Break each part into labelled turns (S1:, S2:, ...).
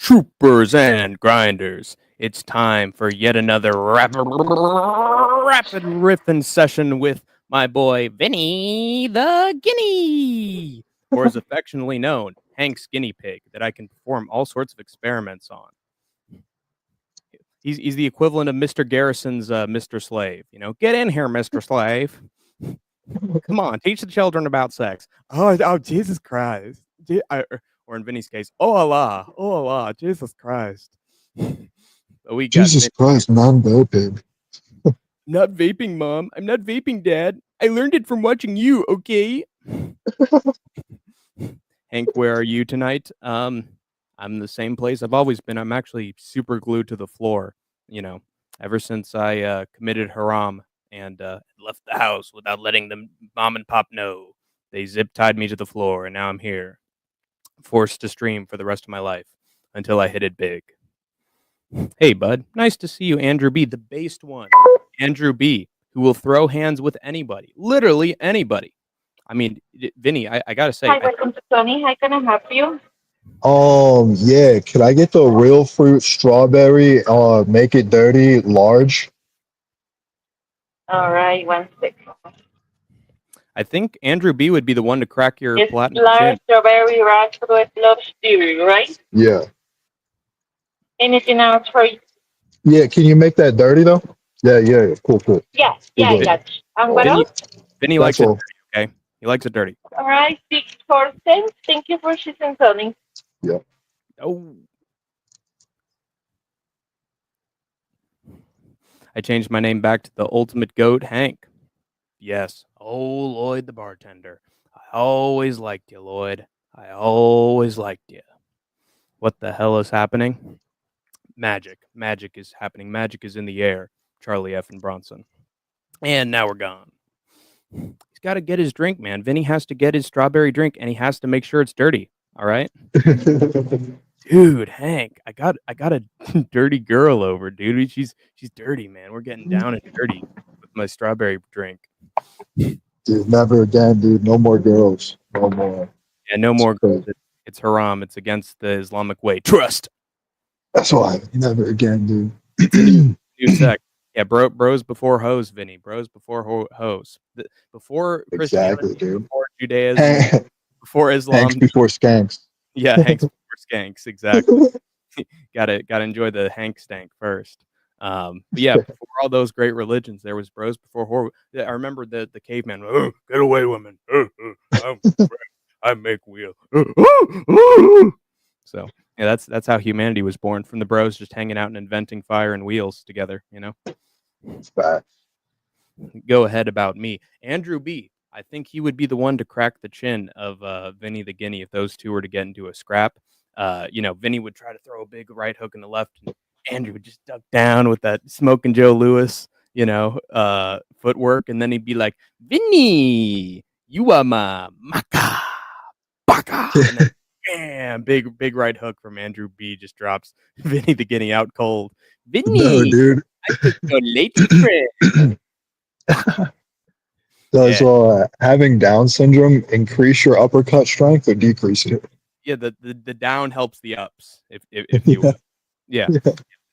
S1: Troopers and grinders, it's time for yet another rapid riffing session with my boy Vinny the Guinea, or as affectionately known, Hank's guinea pig, that I can perform all sorts of experiments on. He's the equivalent of Mr. Garrison's Mr. Slave. You know, get in here, Mr. Slave. Come on, teach the children about sex. Oh, Jesus Christ. Or in Vinny's case, oh Allah, Jesus Christ. We got
S2: Jesus Christ, non-vaping.
S1: not vaping, Mom. I'm not vaping, Dad. I learned it from watching you, okay? Hank, where are you tonight? I'm the same place I've always been. I'm actually super glued to the floor, you know, ever since I committed haram and left the house without letting the mom and pop know. They zip tied me to the floor, and now I'm here, forced to stream for the rest of my life until I hit it big. Hey, bud. Nice to see you, Andrew B., the based one. Andrew B., who will throw hands with anybody, literally anybody. I mean, Vinny, I gotta say,
S3: Hi, welcome to Tony. How can I help you?
S2: Yeah, can I get the real fruit strawberry, make it dirty, large?
S3: All right, one second.
S1: I think Andrew B. would be the one to crack your
S3: It's
S1: platinum
S3: large
S1: chin.
S3: strawberry raspberry love stew, right?
S2: Yeah.
S3: Anything else for you?
S2: Yeah, can you make that dirty though? Yeah. Cool.
S3: Yeah,
S2: We're
S3: I
S2: good.
S3: got you. And what
S1: Vinny,
S3: else?
S1: Vinny
S2: That's
S1: likes it
S2: all.
S1: dirty, okay? He likes it dirty.
S3: All right, 6 4 cents. Thank you for choosing Tony.
S2: Yeah.
S1: Oh. I changed my name back to the ultimate goat, Hank. Yes. Oh, Lloyd the bartender. I always liked you, Lloyd. I always liked you. What the hell is happening? Magic. Magic is happening. Magic is in the air. Charlie F. and Bronson. And now we're gone. He's got to get his drink, man. Vinny has to get his strawberry drink, and he has to make sure it's dirty. All right, dude. Hank, I got a dirty girl over, dude. She's dirty, man. We're getting down and dirty with my strawberry drink.
S2: Dude, never again, dude. No more girls. No more.
S1: Yeah, no more.
S2: Crazy.
S1: It's haram. It's against the Islamic way. Trust.
S2: That's why. Never again, dude.
S1: It's a new sect. Yeah, bros before hoes, Vinny. Bros before hoes. Before Christianity,
S2: Exactly, dude.
S1: before Judaism, before
S2: Hanks
S1: Islam.
S2: before skanks.
S1: Yeah, Hanks before skanks. Exactly. Gotta enjoy the Hank stank first. But yeah, before all those great religions, there was bros before horror. I remember the caveman. Oh, get away, women! I make wheel. So yeah, that's how humanity was born, from the bros just hanging out and inventing fire and wheels together. You know.
S2: Facts.
S1: Go ahead about me, Andrew B. I think he would be the one to crack the chin of Vinny the Guinea if those two were to get into a scrap. Vinny would try to throw a big right hook in the left, and Andrew would just duck down with that Smoking Joe Louis, footwork, and then he'd be like, "Vinny, you are my maka baka," and then bam, big right hook from Andrew B. just drops Vinny the Guinea out cold.
S2: No,
S1: Vinny,
S2: dude.
S1: I took your lady friend.
S2: Does
S1: Yeah.
S2: having Down syndrome increase your uppercut strength or decrease it?
S1: Yeah, the down helps the ups, if you will. Yeah.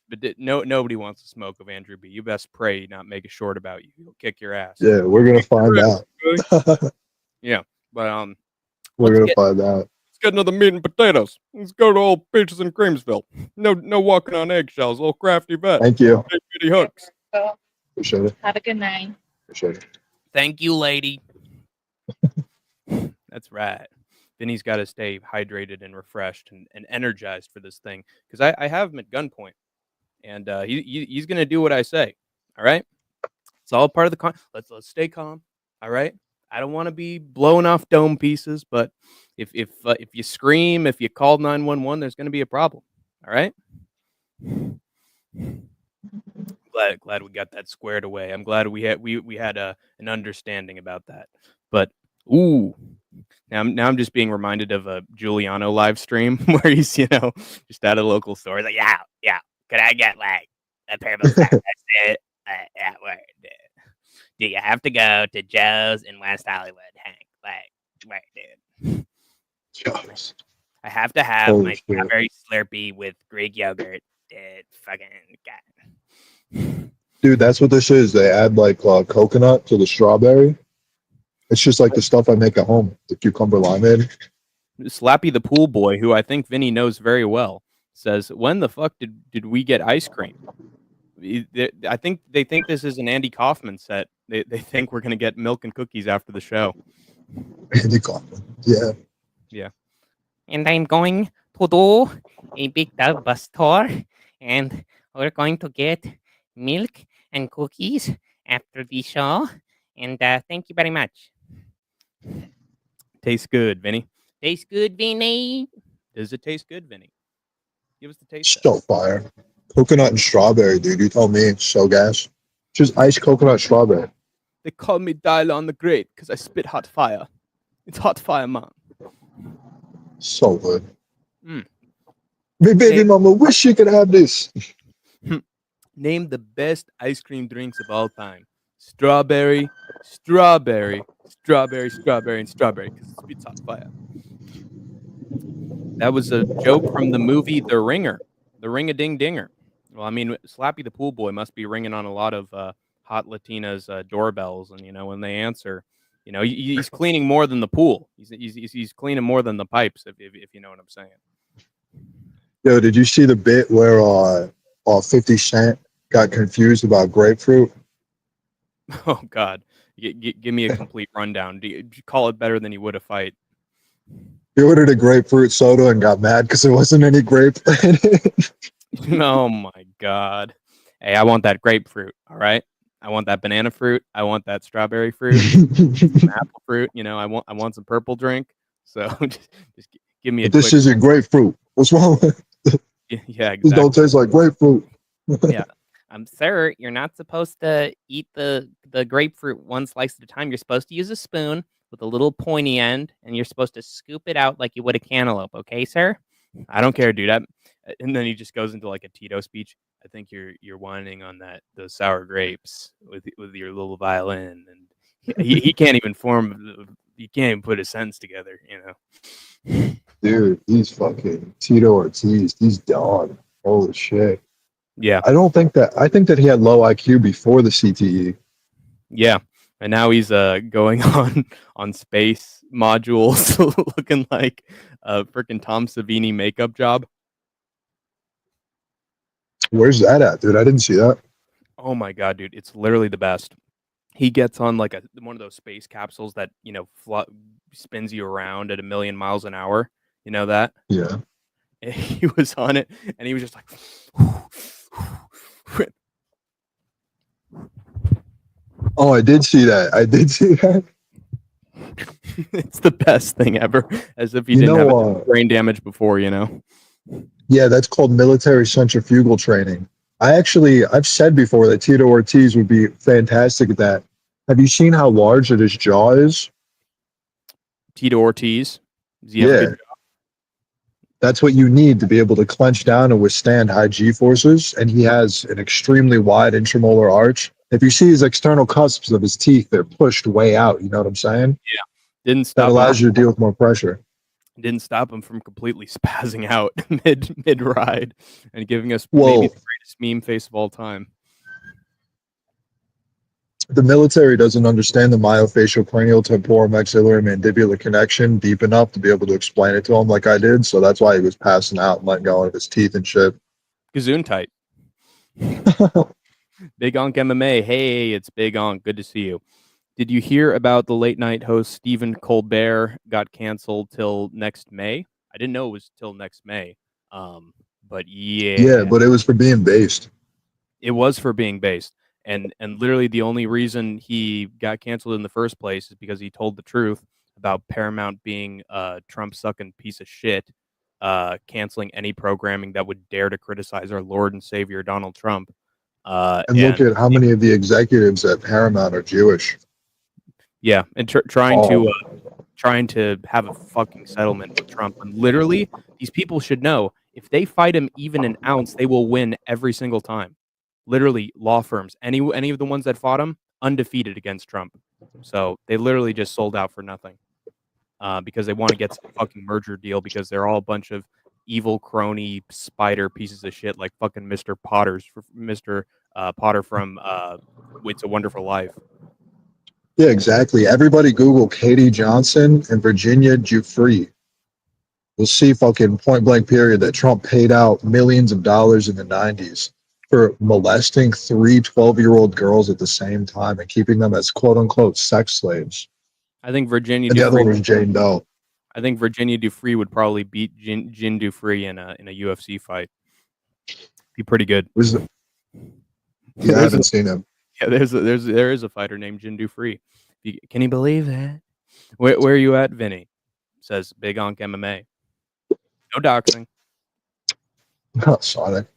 S1: But nobody wants to smoke of Andrew B. You best pray not make a short about you. He'll kick your ass.
S2: Yeah, we're gonna find out.
S1: Yeah, but
S2: We're
S1: let's
S2: gonna
S1: get
S2: find out.
S1: another meat and potatoes. Let's go to old Peaches and Creamsville. No walking on eggshells. Old crafty vet.
S2: Thank you.
S1: Big bitty hooks.
S2: Appreciate it.
S3: Have a good night.
S2: Appreciate it.
S1: Thank you, lady. That's right. Vinny's got to stay hydrated and refreshed and energized for this thing, because I have him at gunpoint, and he's gonna do what I say. All right, it's all part of the let's stay calm. All right, I don't want to be blowing off dome pieces, but if you scream, if you call 911, there's gonna be a problem. All right. Glad we got that squared away. I'm glad we had an understanding about that. But ooh, now I'm just being reminded of a Giuliano live stream where he's just at a local store. He's like, yeah, could I get like a pair of that's it? Yeah, where? Do you have to go to Joe's in West Hollywood, Hank? Like, where, dude?
S2: Yes.
S1: I have to have
S2: Holy
S1: my
S2: shit.
S1: strawberry Slurpee with Greek yogurt. Fucking God.
S2: Dude, that's what this is. They add like coconut to the strawberry. It's just like the stuff I make at home, the cucumber limeade.
S1: Slappy the pool boy, who I think Vinny knows very well, says, "When the fuck did we get ice cream?" I think they think this is an Andy Kaufman set. They think we're gonna get milk and cookies after the show.
S2: Andy Kaufman. Yeah.
S1: Yeah. And I'm going to do a big bus tour, and we're going to get milk and cookies after the show. And thank you very much. Tastes good, Vinny. Tastes good, Vinny. Does it taste good, Vinny? Give us the taste test.
S2: So fire. Coconut and strawberry, dude. You told me. So gas. Just iced coconut strawberry.
S1: They call me Dial on the Grate because I spit hot fire. It's hot fire, man.
S2: So good.
S1: Mm.
S2: My baby mama wish you could have this.
S1: Name the best ice cream drinks of all time. Strawberry, strawberry, strawberry, strawberry, and strawberry because it spits hot fire. That was a joke from the movie The Ringer. The Ring-a-Ding-Dinger. Well, I mean, Slappy the Pool Boy must be ringing on a lot of hot Latinas' doorbells, and when they answer, he's cleaning more than the pool. He's cleaning more than the pipes, if you know what I'm saying.
S2: Yo, did you see the bit where 50 Cent got confused about grapefruit?
S1: Oh God, give me a complete rundown. Do you call it better than you would a fight?
S2: He ordered a grapefruit soda and got mad because there wasn't any grape in it.
S1: Oh my God. Hey, I want that grapefruit. All right. I want that banana fruit. I want that strawberry fruit, some apple fruit. I want some purple drink. So just give me a.
S2: But this isn't grapefruit. What's wrong with it?
S1: Yeah, exactly.
S2: This don't taste like grapefruit.
S1: Yeah. Sir, you're not supposed to eat the grapefruit one slice at a time. You're supposed to use a spoon with a little pointy end, and you're supposed to scoop it out like you would a cantaloupe. Okay, sir? I don't care, dude. And then he just goes into like a Tito speech. I think you're whining on those sour grapes with your little violin, and he can't even he can't even put a sentence together.
S2: Dude, he's fucking Tito Ortiz. He's done. Holy shit.
S1: Yeah.
S2: I think that he had low IQ before the CTE.
S1: Yeah. And now he's going on space modules looking like a freaking Tom Savini makeup job.
S2: Where's that at, dude? I didn't see that.
S1: Oh my God, dude. It's literally the best. He gets on like one of those space capsules that, spins you around at 1,000,000 miles an hour. You know that?
S2: Yeah.
S1: And he was on it and he was just like,
S2: oh, I did see that.
S1: It's the best thing ever. As if he didn't have brain damage before,
S2: Yeah, that's called military centrifugal training. I've said before that Tito Ortiz would be fantastic at that. Have you seen how large that his jaw is?
S1: Tito Ortiz?
S2: Yeah. That's what you need to be able to clench down and withstand high G forces. And he has an extremely wide intramolar arch. If you see his external cusps of his teeth, they're pushed way out. You know what I'm saying?
S1: Yeah. Didn't stop.
S2: That allows you to deal with more pressure.
S1: Didn't stop him from completely spazzing out mid ride and giving us maybe the greatest meme face of all time.
S2: The military doesn't understand the myofascial cranial temporal maxillary mandibular connection deep enough to be able to explain it to him like I did. So that's why he was passing out and letting go of his teeth and shit.
S1: Gazoon tight. Big Onk MMA. Hey, it's Big Onk. Good to see you. Did you hear about the late night host Stephen Colbert got canceled till next May? I didn't know it was till next May. But yeah.
S2: Yeah, but it was for being based.
S1: It was for being based. And literally the only reason he got canceled in the first place is because he told the truth about Paramount being a Trump-sucking piece of shit, canceling any programming that would dare to criticize our Lord and Savior Donald Trump.
S2: And look at how many of the executives at Paramount are Jewish.
S1: Yeah, and trying to have a fucking settlement with Trump. And literally, these people should know if they fight him even an ounce, they will win every single time. Literally, law firms, any of the ones that fought him, undefeated against Trump. So they literally just sold out for nothing. because they want to get some fucking merger deal because they're all a bunch of evil crony spider pieces of shit like fucking Mr. Potter from It's a Wonderful Life.
S2: Yeah, exactly. Everybody Google Katie Johnson and Virginia Giuffre. You'll see fucking point blank period that Trump paid out millions of dollars in the 90s for molesting 12-year-old girls at the same time and keeping them as quote unquote sex slaves.
S1: I think Virginia
S2: And the other one
S1: Dufresne.
S2: was Jane Doe.
S1: I think Virginia Dufresne would probably beat Jin Dufresne in a UFC fight. Be pretty good.
S2: Was the, yeah, I haven't seen him.
S1: Yeah, there is a fighter named Jin Dufresne. Can you believe that? Where are you at, Vinny? Says Big Onk MMA. No doxing.
S2: Sonic.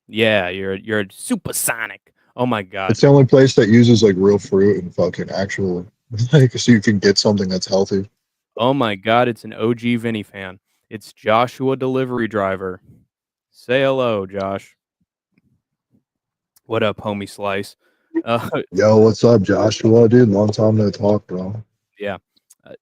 S1: Yeah, you're a supersonic. Oh my god.
S2: It's the only place that uses like real fruit and fucking actual like so you can get something that's healthy.
S1: Oh my god, it's an OG Vinny fan. It's Joshua Delivery Driver. Say hello, Josh. What up, homie Slice?
S2: Yo, what's up, Joshua? Dude, long time no talk, bro.
S1: Yeah.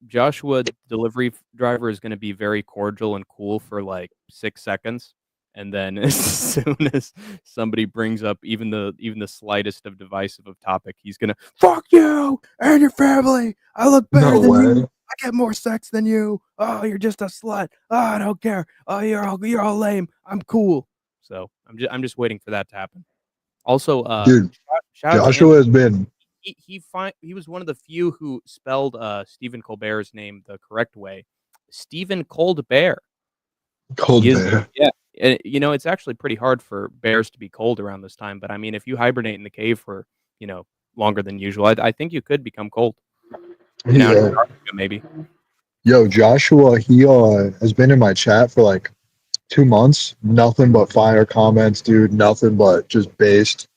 S1: Joshua Delivery Driver is going to be very cordial and cool for like 6 seconds, and then as soon as somebody brings up even the slightest of divisive of topic, he's going to fuck you and your family. I look better
S2: No
S1: than
S2: way.
S1: you. I get more sex than you. Oh, you're just a slut. Oh, I don't care. Oh, you're all lame. I'm cool. So I'm just waiting for that to happen. Also,
S2: Dude,
S1: shout out to
S2: Joshua has been
S1: he was one of the few who spelled Stephen Colbert's name the correct way. Stephen Colbert.
S2: cold bear.
S1: Yeah. And, it's actually pretty hard for bears to be cold around this time. But I mean, if you hibernate in the cave for longer than usual, I think you could become cold. Down in
S2: Yeah.
S1: Antarctica, maybe.
S2: Yo, Joshua, he has been in my chat for like 2 months. Nothing but fire comments, dude. Nothing but just beast.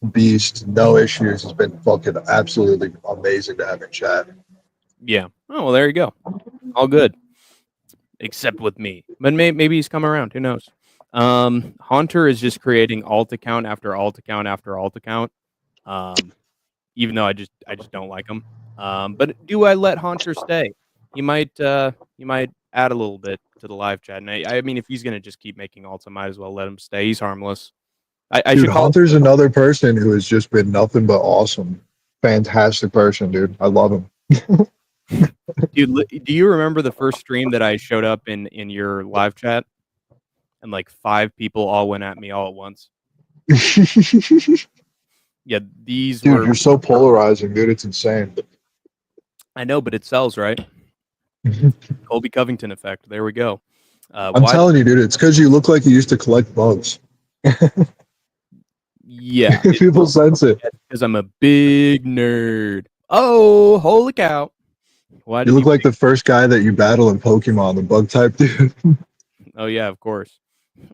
S2: No issues. It's been fucking absolutely amazing to have in chat.
S1: Yeah. Oh well, there you go. All good, except with me. But maybe he's come around. Who knows? Haunter is just creating alt account after alt account after alt account. Even though I just don't like him. But do I let Haunter stay? He might add a little bit to the live chat. And I mean, if he's gonna just keep making alts, I might as well let him stay. He's harmless. I
S2: Dude,
S1: should call.
S2: Hunter's another person who has just been nothing but awesome. Fantastic person, dude. I love him.
S1: Dude, do you remember the first stream that I showed up in your live chat, and like 5 people all went at me all at once? Yeah, these
S2: Dude,
S1: were.
S2: you're so polarizing, dude. It's insane.
S1: I know, but it sells, right? Colby Covington effect. There we go.
S2: I'm telling you, dude, it's because you look like you used to collect bugs.
S1: Yeah,
S2: People sense it.
S1: because I'm a big nerd. Oh, holy cow! Why
S2: You
S1: did
S2: look like the first guy that you battle in Pokemon, the bug type dude.
S1: Oh yeah, of course.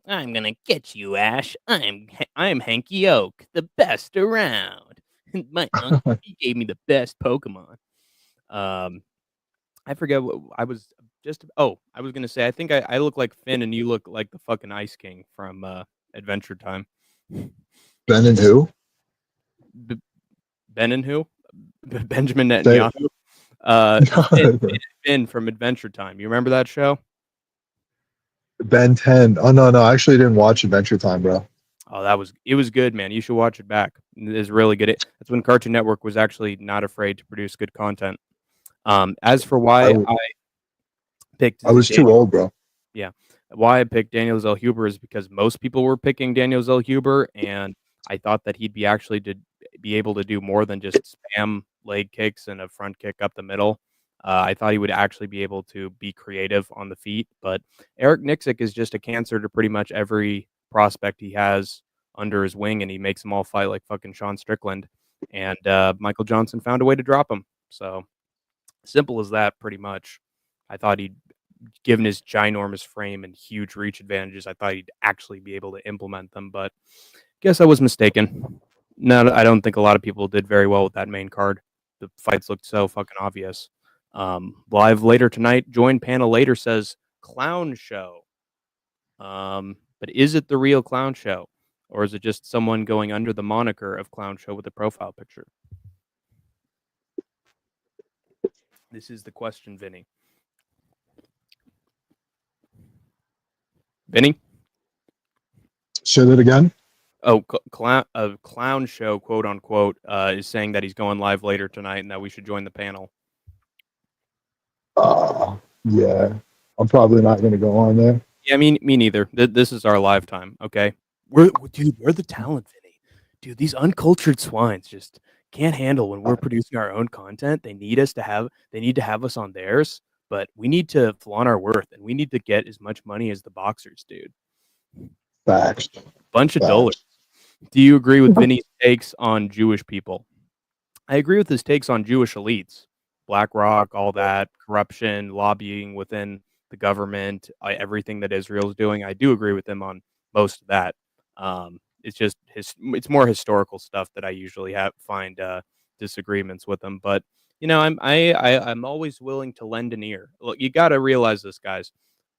S1: I'm gonna get you, Ash. I'm Hanky Oak, the best around. My uncle, he gave me the best Pokemon. I forget what I was just. Oh, I was gonna say. I think I look like Finn, and you look like the fucking Ice King from Adventure Time.
S2: Ben and who?
S1: Ben and who? Benjamin Netanyahu. Finn from Adventure Time. You remember that show?
S2: Ben 10. Oh, no. I actually didn't watch Adventure Time, bro.
S1: Oh, it was good, man. You should watch it back. It's really good. That's when Cartoon Network was actually not afraid to produce good content. As for why I picked,
S2: I was too old, bro.
S1: Yeah, why I picked Daniel Zellhuber is because most people were picking Daniel Zellhuber, and I thought that he'd be able to do more than just spam leg kicks and a front kick up the middle. I thought he would actually be able to be creative on the feet, but Eric Nixick is just a cancer to pretty much every prospect he has under his wing, and he makes them all fight like fucking Sean Strickland. And Michael Johnson found a way to drop him. So simple as that, pretty much. I thought given his ginormous frame and huge reach advantages, I thought he'd actually be able to implement them, but guess I was mistaken. No, I don't think a lot of people did very well with that main card. The fights looked so fucking obvious. Live later tonight, join panel later says clown show. But is it the real clown show? Or is it just someone going under the moniker of clown show with a profile picture? This is the question, Vinny. Vinny?
S2: Say that again.
S1: Oh, a clown show, quote unquote, is saying that he's going live later tonight and that we should join the panel.
S2: Yeah, I'm probably not going to go on there.
S1: Yeah, me neither. This is our live time. Okay, we're the talent, Vinny. Dude, these uncultured swines just can't handle when we're producing our own content. They need us to have. They need to have us on theirs, but we need to flaunt our worth and we need to get as much money as the boxers, dude.
S2: Facts.
S1: Bunch of dollars. Do you agree with Vinny's takes on Jewish people? I agree with his takes on Jewish elites, BlackRock, all that corruption, lobbying within the government, everything that Israel's doing. I do agree with him on most of that. It's just it's more historical stuff that I usually find disagreements with him. But you know, I'm always willing to lend an ear. Look, you got to realize this, guys.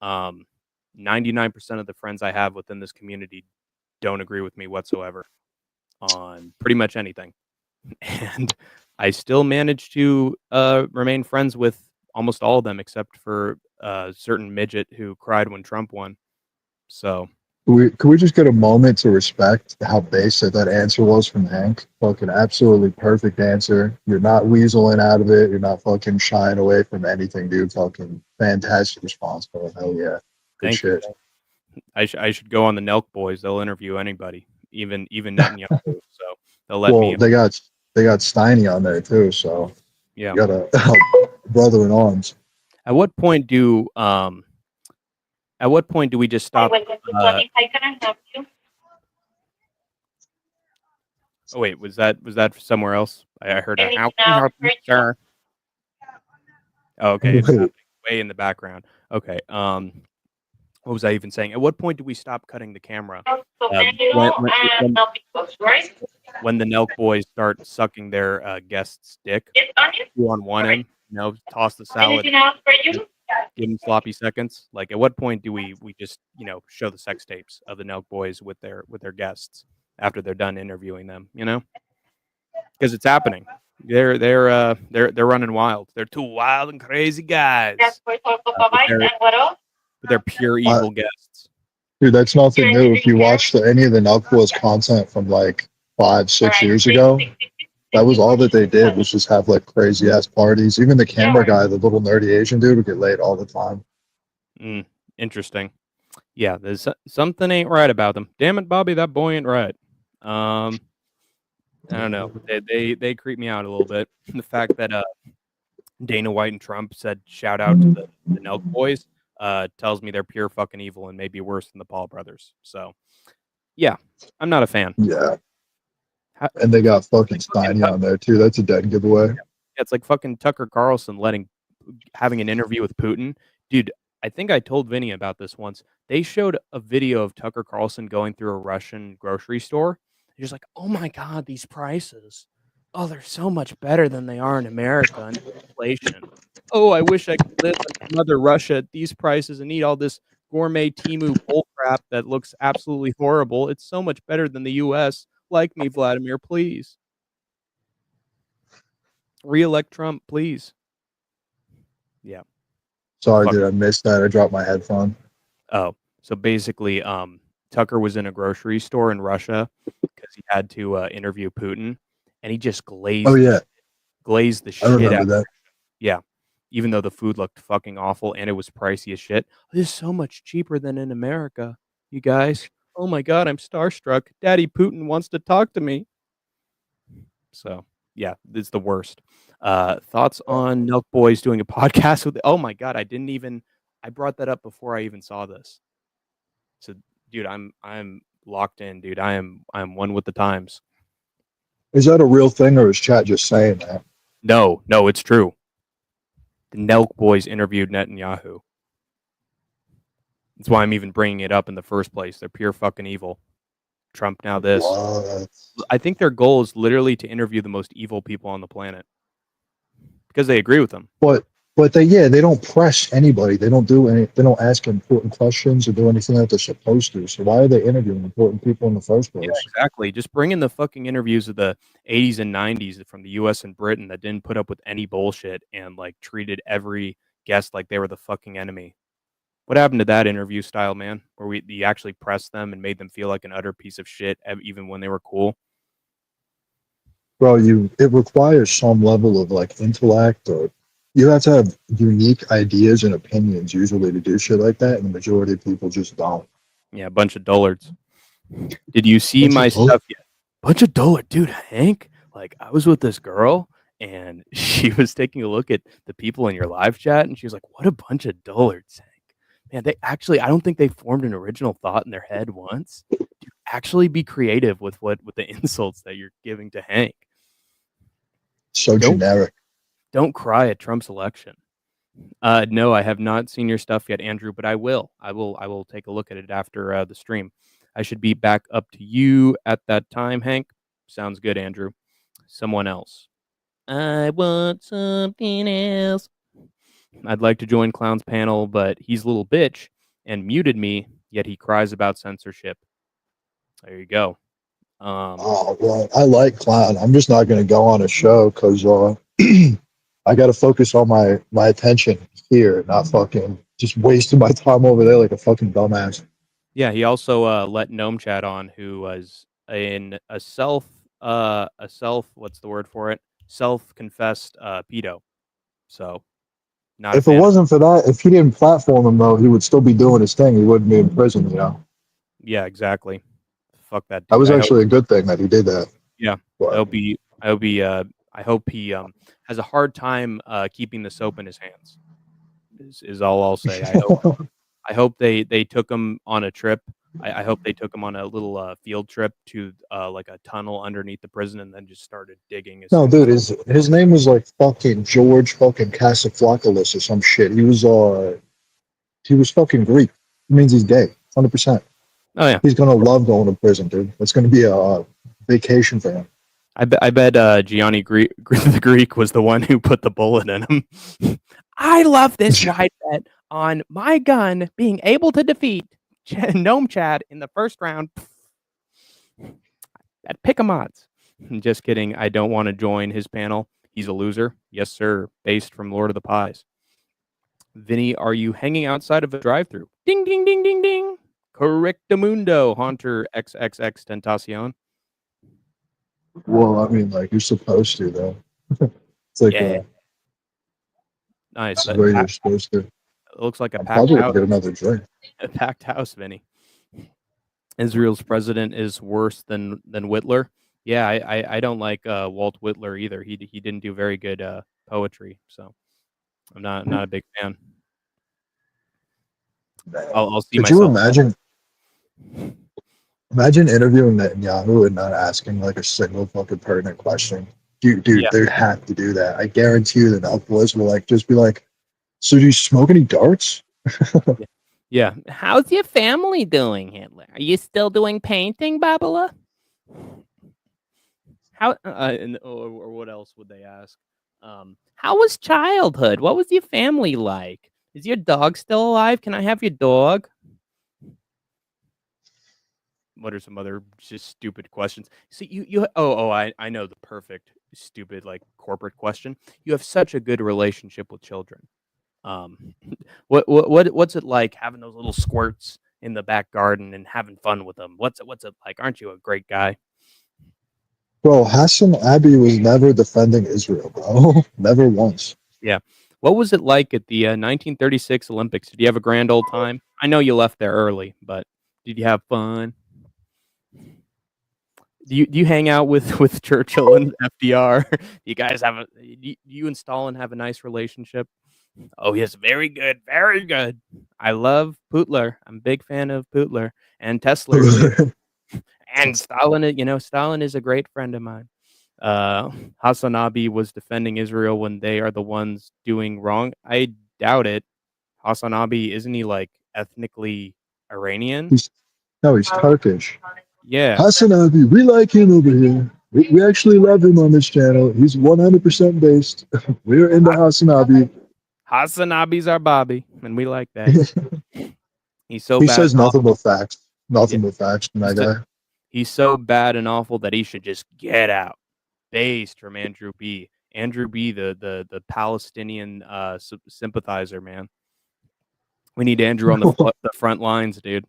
S1: 99% of the friends I have within this community don't agree with me whatsoever on pretty much anything. And I still managed to remain friends with almost all of them, except for a certain midget who cried when Trump won. So,
S2: Could we just get a moment to respect how basic that answer was from Hank? Fucking absolutely perfect answer. You're not weaseling out of it. You're not fucking shying away from anything, dude. Fucking fantastic response, bro. Hell yeah. Good
S1: thank
S2: shit.
S1: you. I should go on the Nelk Boys. They'll interview anybody, even Netanyahu. So they'll let me.
S2: Well, they got Steiny on there too, so
S1: Yeah.
S2: you got a brother in arms.
S1: At what point do we just stop?
S3: Hi, can I help you?
S1: Oh wait, was that somewhere else? I heard a
S3: Anything
S1: how can I
S3: else
S1: help
S3: for
S1: you,
S3: you?
S1: sir? Oh, okay, it's
S2: Wait.
S1: happening way in the background. Okay. What was I even saying? At what point do we stop cutting the camera?
S3: So
S1: When,
S3: right?
S1: when the Nelk Boys start sucking their guest's dick,
S3: It's onion.
S1: you on one end, toss the salad,
S3: Anything else for you?
S1: give them sloppy seconds. Like, at what point do we just show the sex tapes of the Nelk Boys with their guests after they're done interviewing them? Because it's happening. They're running wild. They're two wild and crazy guys.
S3: That's for and what else?
S1: They're pure evil guests.
S2: Dude, that's nothing new. If you watch any of the Nelk Boys content from like 5-6 years ago, that was all that they did was just have like crazy ass parties. Even the camera guy, the little nerdy Asian dude, would get laid all the time.
S1: Interesting. Yeah, there's something ain't right about them. Damn it, Bobby, that boy ain't right. I don't know. They creep me out a little bit. The fact that Dana White and Trump said shout out to the Nelk Boys tells me they're pure fucking evil and maybe worse than the Paul brothers. So, yeah, I'm not a fan.
S2: Yeah. And they got fucking Steiny on there too. That's a dead giveaway.
S1: Yeah, it's like fucking Tucker Carlson having an interview with Putin. Dude, I think I told Vinny about this once. They showed a video of Tucker Carlson going through a Russian grocery store. He's like, oh my God, these prices. Oh, they're so much better than they are in America and inflation. Oh, I wish I could live in Mother Russia at these prices and eat all this gourmet Temu bullcrap that looks absolutely horrible. It's so much better than the U.S. Like me, Vladimir, please. Re-elect Trump, please. Yeah.
S2: Sorry, dude, I missed that. I dropped my headphone.
S1: Oh, so basically, Tucker was in a grocery store in Russia because he had to interview Putin, and he just glazed.
S2: Oh yeah,
S1: glazed the
S2: I
S1: shit
S2: remember
S1: out.
S2: that.
S1: Yeah, even though the food looked fucking awful and it was pricey as shit. This is so much cheaper than in America, you guys. Oh my God, I'm starstruck. Daddy Putin wants to talk to me. So yeah, it's the worst. Thoughts on Nelk Boys doing a podcast with? Oh my God, I brought that up before I even saw this. So, dude, I'm locked in, dude. I'm one with the times.
S2: Is that a real thing, or is chat just saying that?
S1: No, it's true. The Nelk Boys interviewed Netanyahu. That's why I'm even bringing it up in the first place. They're pure fucking evil. Trump now this.
S2: What?
S1: I think their goal is literally to interview the most evil people on the planet because they agree with them.
S2: But they don't press anybody. They don't ask important questions or do anything that they're supposed to. So why are they interviewing important people in the first place?
S1: Yeah, exactly. Just bring in the fucking interviews of the 80s and 90s from the US and Britain that didn't put up with any bullshit and like treated every guest like they were the fucking enemy. What happened to that interview style, man? Where you actually pressed them and made them feel like an utter piece of shit, even when they were cool.
S2: Bro, it requires some level of like intellect, or you have to have unique ideas and opinions usually to do shit like that, and the majority of people just don't.
S1: Yeah, a bunch of dullards. Did you see
S2: Bunch
S1: my
S2: of bull-
S1: stuff yet? Bunch of dullard, dude. Hank, like I was with this girl and she was taking a look at the people in your live chat and she was like, "What a bunch of dullards, Hank." Man, they actually, I don't think they formed an original thought in their head once. Dude, actually be creative with the insults that you're giving to Hank.
S2: So
S1: Don't
S2: generic.
S1: don't cry at Trump's election. No, I have not seen your stuff yet, Andrew, but I will. I will take a look at it after the stream. I should be back up to you at that time, Hank. Sounds good, Andrew. Someone else. I want something else. I'd like to join Clown's panel, but he's a little bitch and muted me, yet he cries about censorship. There you go.
S2: Oh, well, I like Clown. I'm just not going to go on a show because I got to focus all my attention here, not fucking just wasting my time over there like a fucking dumbass.
S1: Yeah, he also let Gnome Chat on, who was in a self what's the word for it? Self-confessed pedo. So not a
S2: If it
S1: fan of.
S2: wasn't for that, if he didn't platform him though, he would still be doing his thing. He wouldn't be in prison, you know.
S1: Yeah, exactly. Fuck that
S2: That
S1: dude.
S2: was actually a good thing that he did that.
S1: Yeah. I
S2: But
S1: hope he I hope he I hope he has a hard time keeping the soap in his hands. Is all I'll say. I hope they took him on a trip. I hope they took him on a little field trip to like a tunnel underneath the prison and then just started digging as
S2: no,
S1: soon as
S2: dude, his name was like fucking George fucking Casaflocalus or some shit. He was fucking Greek. It means he's gay, 100%.
S1: Oh yeah.
S2: He's gonna love going to prison, dude. It's gonna be a vacation for him.
S1: I bet Gianni the Greek was the one who put the bullet in him. I love this wide bet on my gun being able to defeat Gnome Chad in the first round at pick 'em odds. Just kidding. I don't want to join his panel. He's a loser. Yes, sir. Based from Lord of the Pies. Vinny, are you hanging outside of a drive-thru? Ding, ding, ding, ding, ding. Correctamundo, Haunter XXX Tentacion.
S2: Well, I mean, like you're supposed to though. It's like
S1: Yeah, nice.
S2: this is where you're supposed to.
S1: It looks like a
S2: I'm
S1: packed
S2: probably gonna
S1: house.
S2: get another drink.
S1: A packed house, Vinny. Israel's president is worse than Whitler. Yeah, I don't like Walt Whitler either. He didn't do very good poetry, so I'm not a big fan. I'll see
S2: Could you
S1: myself.
S2: imagine interviewing Netanyahu and not asking like a single fucking pertinent question? Dude,
S1: Yeah,
S2: they'd have to do that. I guarantee you that Elf Boys will like just be like, so do you smoke any darts?
S1: yeah. How's your family doing, Hitler? Are you still doing painting, Babala? How or what else would they ask? How was childhood? What was your family like? Is your dog still alive? Can I have your dog? What are some other just stupid questions? See, I know the perfect stupid like corporate question. You have such a good relationship with children. Um, what's it like having those little squirts in the back garden and having fun with them? What's it like? Aren't you a great guy?
S2: Bro, Hassan Abbey was never defending Israel, bro. Never once.
S1: Yeah. What was it like at the 1936 Olympics? Did you have a grand old time? I know you left there early, but did you have fun? Do you hang out with Churchill and FDR? Do you guys have you and Stalin have a nice relationship? Oh yes, very good, very good. I love Putler. I'm a big fan of Putler and Tesler too. And Stalin, Stalin is a great friend of mine. Hassanabi was defending Israel when they are the ones doing wrong. I doubt it. Hassanabi, isn't he like ethnically Iranian?
S2: No, he's Turkish.
S1: Yeah.
S2: Hassan Abbey, we like him over here. We actually love him on this channel. He's 100% based. We're into Hassan Abbey.
S1: Hassanabi's our Bobby, and we like that. He's so
S2: He
S1: bad
S2: says
S1: and
S2: nothing
S1: awful.
S2: but facts.
S1: Yeah.
S2: Nothing but facts from that guy.
S1: He's so bad and awful that he should just get out. Based from Andrew B. Andrew B, the Palestinian sympathizer, man. We need Andrew on the front lines, dude.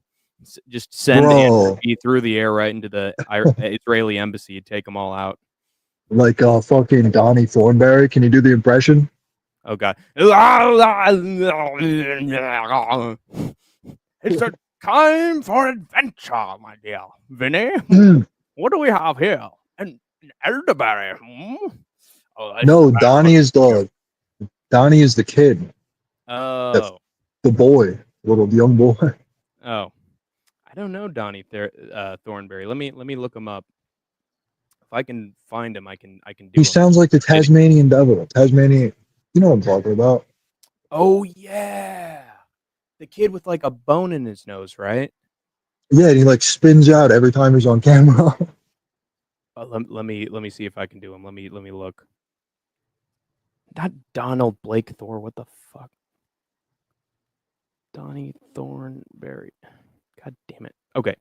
S1: Just send Andrew B through the air right into the Israeli embassy. Take them all out.
S2: Like fucking Donnie Thornberry. Can you do the impression?
S1: Oh God! It's a time for adventure, my dear Vinny. What do we have here? An elderberry. Oh,
S2: no, Donnie is the kid.
S1: Oh,
S2: the boy, little young boy.
S1: Oh, I don't know Donnie Thornberry. Let me look him up. If I can find him, I can do
S2: He
S1: him.
S2: sounds like the Tasmanian devil. Tasmanian. You know what I'm talking about?
S1: Oh yeah, the kid with like a bone in his nose, right?
S2: Yeah, and he like spins out every time he's on camera.
S1: Let me see if I can do him. Let me look. Not Donald Blake Thor. What the fuck? Donnie Thornberry. God damn it. Okay.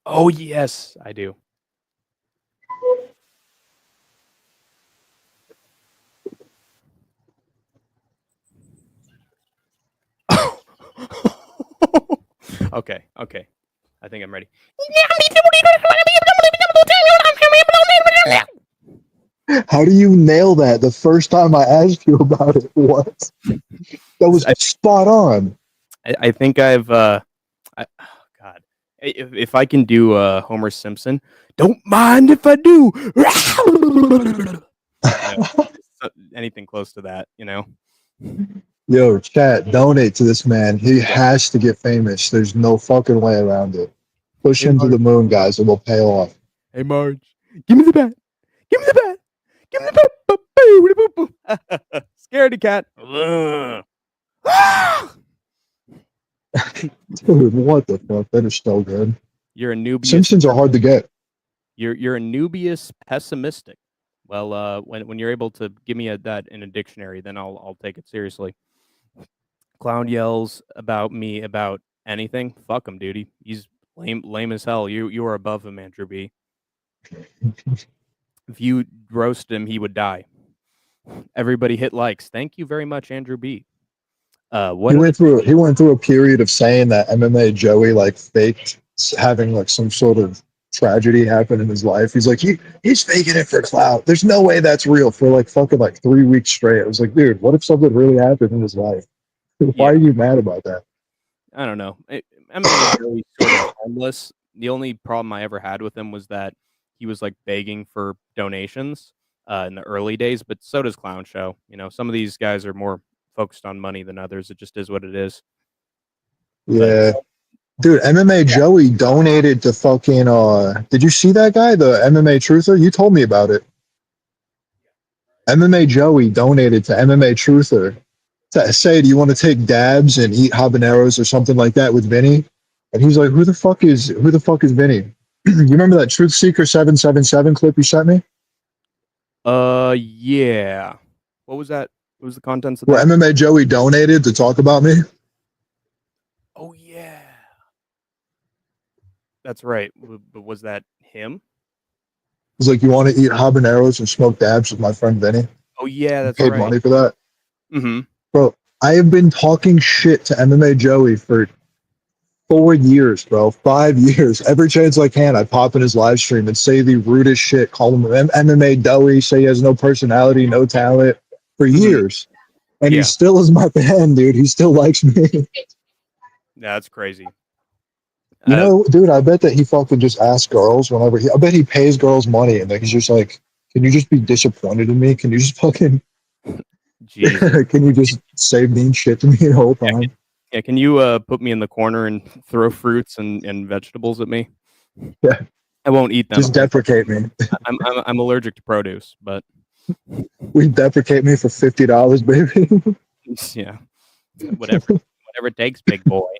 S1: Oh yes, I do. Okay. I think I'm ready.
S2: How do you nail that the first time I asked you about it? What? That was spot on.
S1: I think I've God. If I can do Homer Simpson, don't mind if I do. Anything close to that, you know.
S2: Yo, chat, donate to this man. He has to get famous. There's no fucking way around it. Push him to the moon, guys, and we'll pay off.
S1: Hey, Marge, give me the bat. Give me the bat. Give me the bat. Scaredy cat.
S2: Dude, what the fuck? That is so good.
S1: You're a Nubius.
S2: Simpsons are hard to get.
S1: You're a Nubius pessimistic. Well, when you're able to give me that in a dictionary, then I'll take it seriously. Clown yells about me about anything. Fuck him, dude. He's lame as hell. You are above him, Andrew B. If you roast him, he would die. Everybody hit likes. Thank you very much, Andrew B.
S2: He went through a period of saying that MMA Joey like faked having like some sort of tragedy happen in his life. He's like he's faking it for clout. There's no way that's real for like fucking like 3 weeks straight. I was like, dude, what if something really happened in his life? Why are you mad about that?
S1: I don't know. MMA Joey's sort of harmless. The only problem I ever had with him was that he was like begging for donations in the early days, but so does Clown Show. You know, some of these guys are more focused on money than others. It just is what it is.
S2: Yeah. Dude, MMA Joey donated to fucking did you see that guy, the MMA Truther? You told me about it. MMA Joey donated to MMA Truther to say, do you want to take dabs and eat habaneros or something like that with Vinny? And he's like, who the fuck is Vinny? You remember that Truth Seeker 777 clip you sent me?
S1: Yeah. What was that? What was the contents of
S2: Where
S1: that?
S2: MMA Joey donated to talk about me?
S1: Oh yeah. That's right. But was that him?
S2: He's like, you want to eat habaneros and smoke dabs with my friend Vinny?
S1: Oh yeah, that's
S2: paid
S1: right.
S2: money for that.
S1: Mm-hmm.
S2: Bro, I have been talking shit to MMA Joey for 4 years, bro. 5 years. Every chance I can, I pop in his live stream and say the rudest shit, call him MMA Joey, say he has no personality, no talent for years. And he still is my fan, dude. He still likes me.
S1: Yeah, that's crazy.
S2: You know, dude, I bet that he fucking just asks girls whenever I bet he pays girls money and then he's just like, can you just be disappointed in me? Can you just fucking can you just say mean shit to me the whole time?
S1: Yeah, can you put me in the corner and throw fruits and vegetables at me?
S2: Yeah.
S1: I won't eat them.
S2: Just deprecate me.
S1: I'm allergic to produce, but
S2: we deprecate me for $50, baby.
S1: Yeah. Whatever it takes, big boy.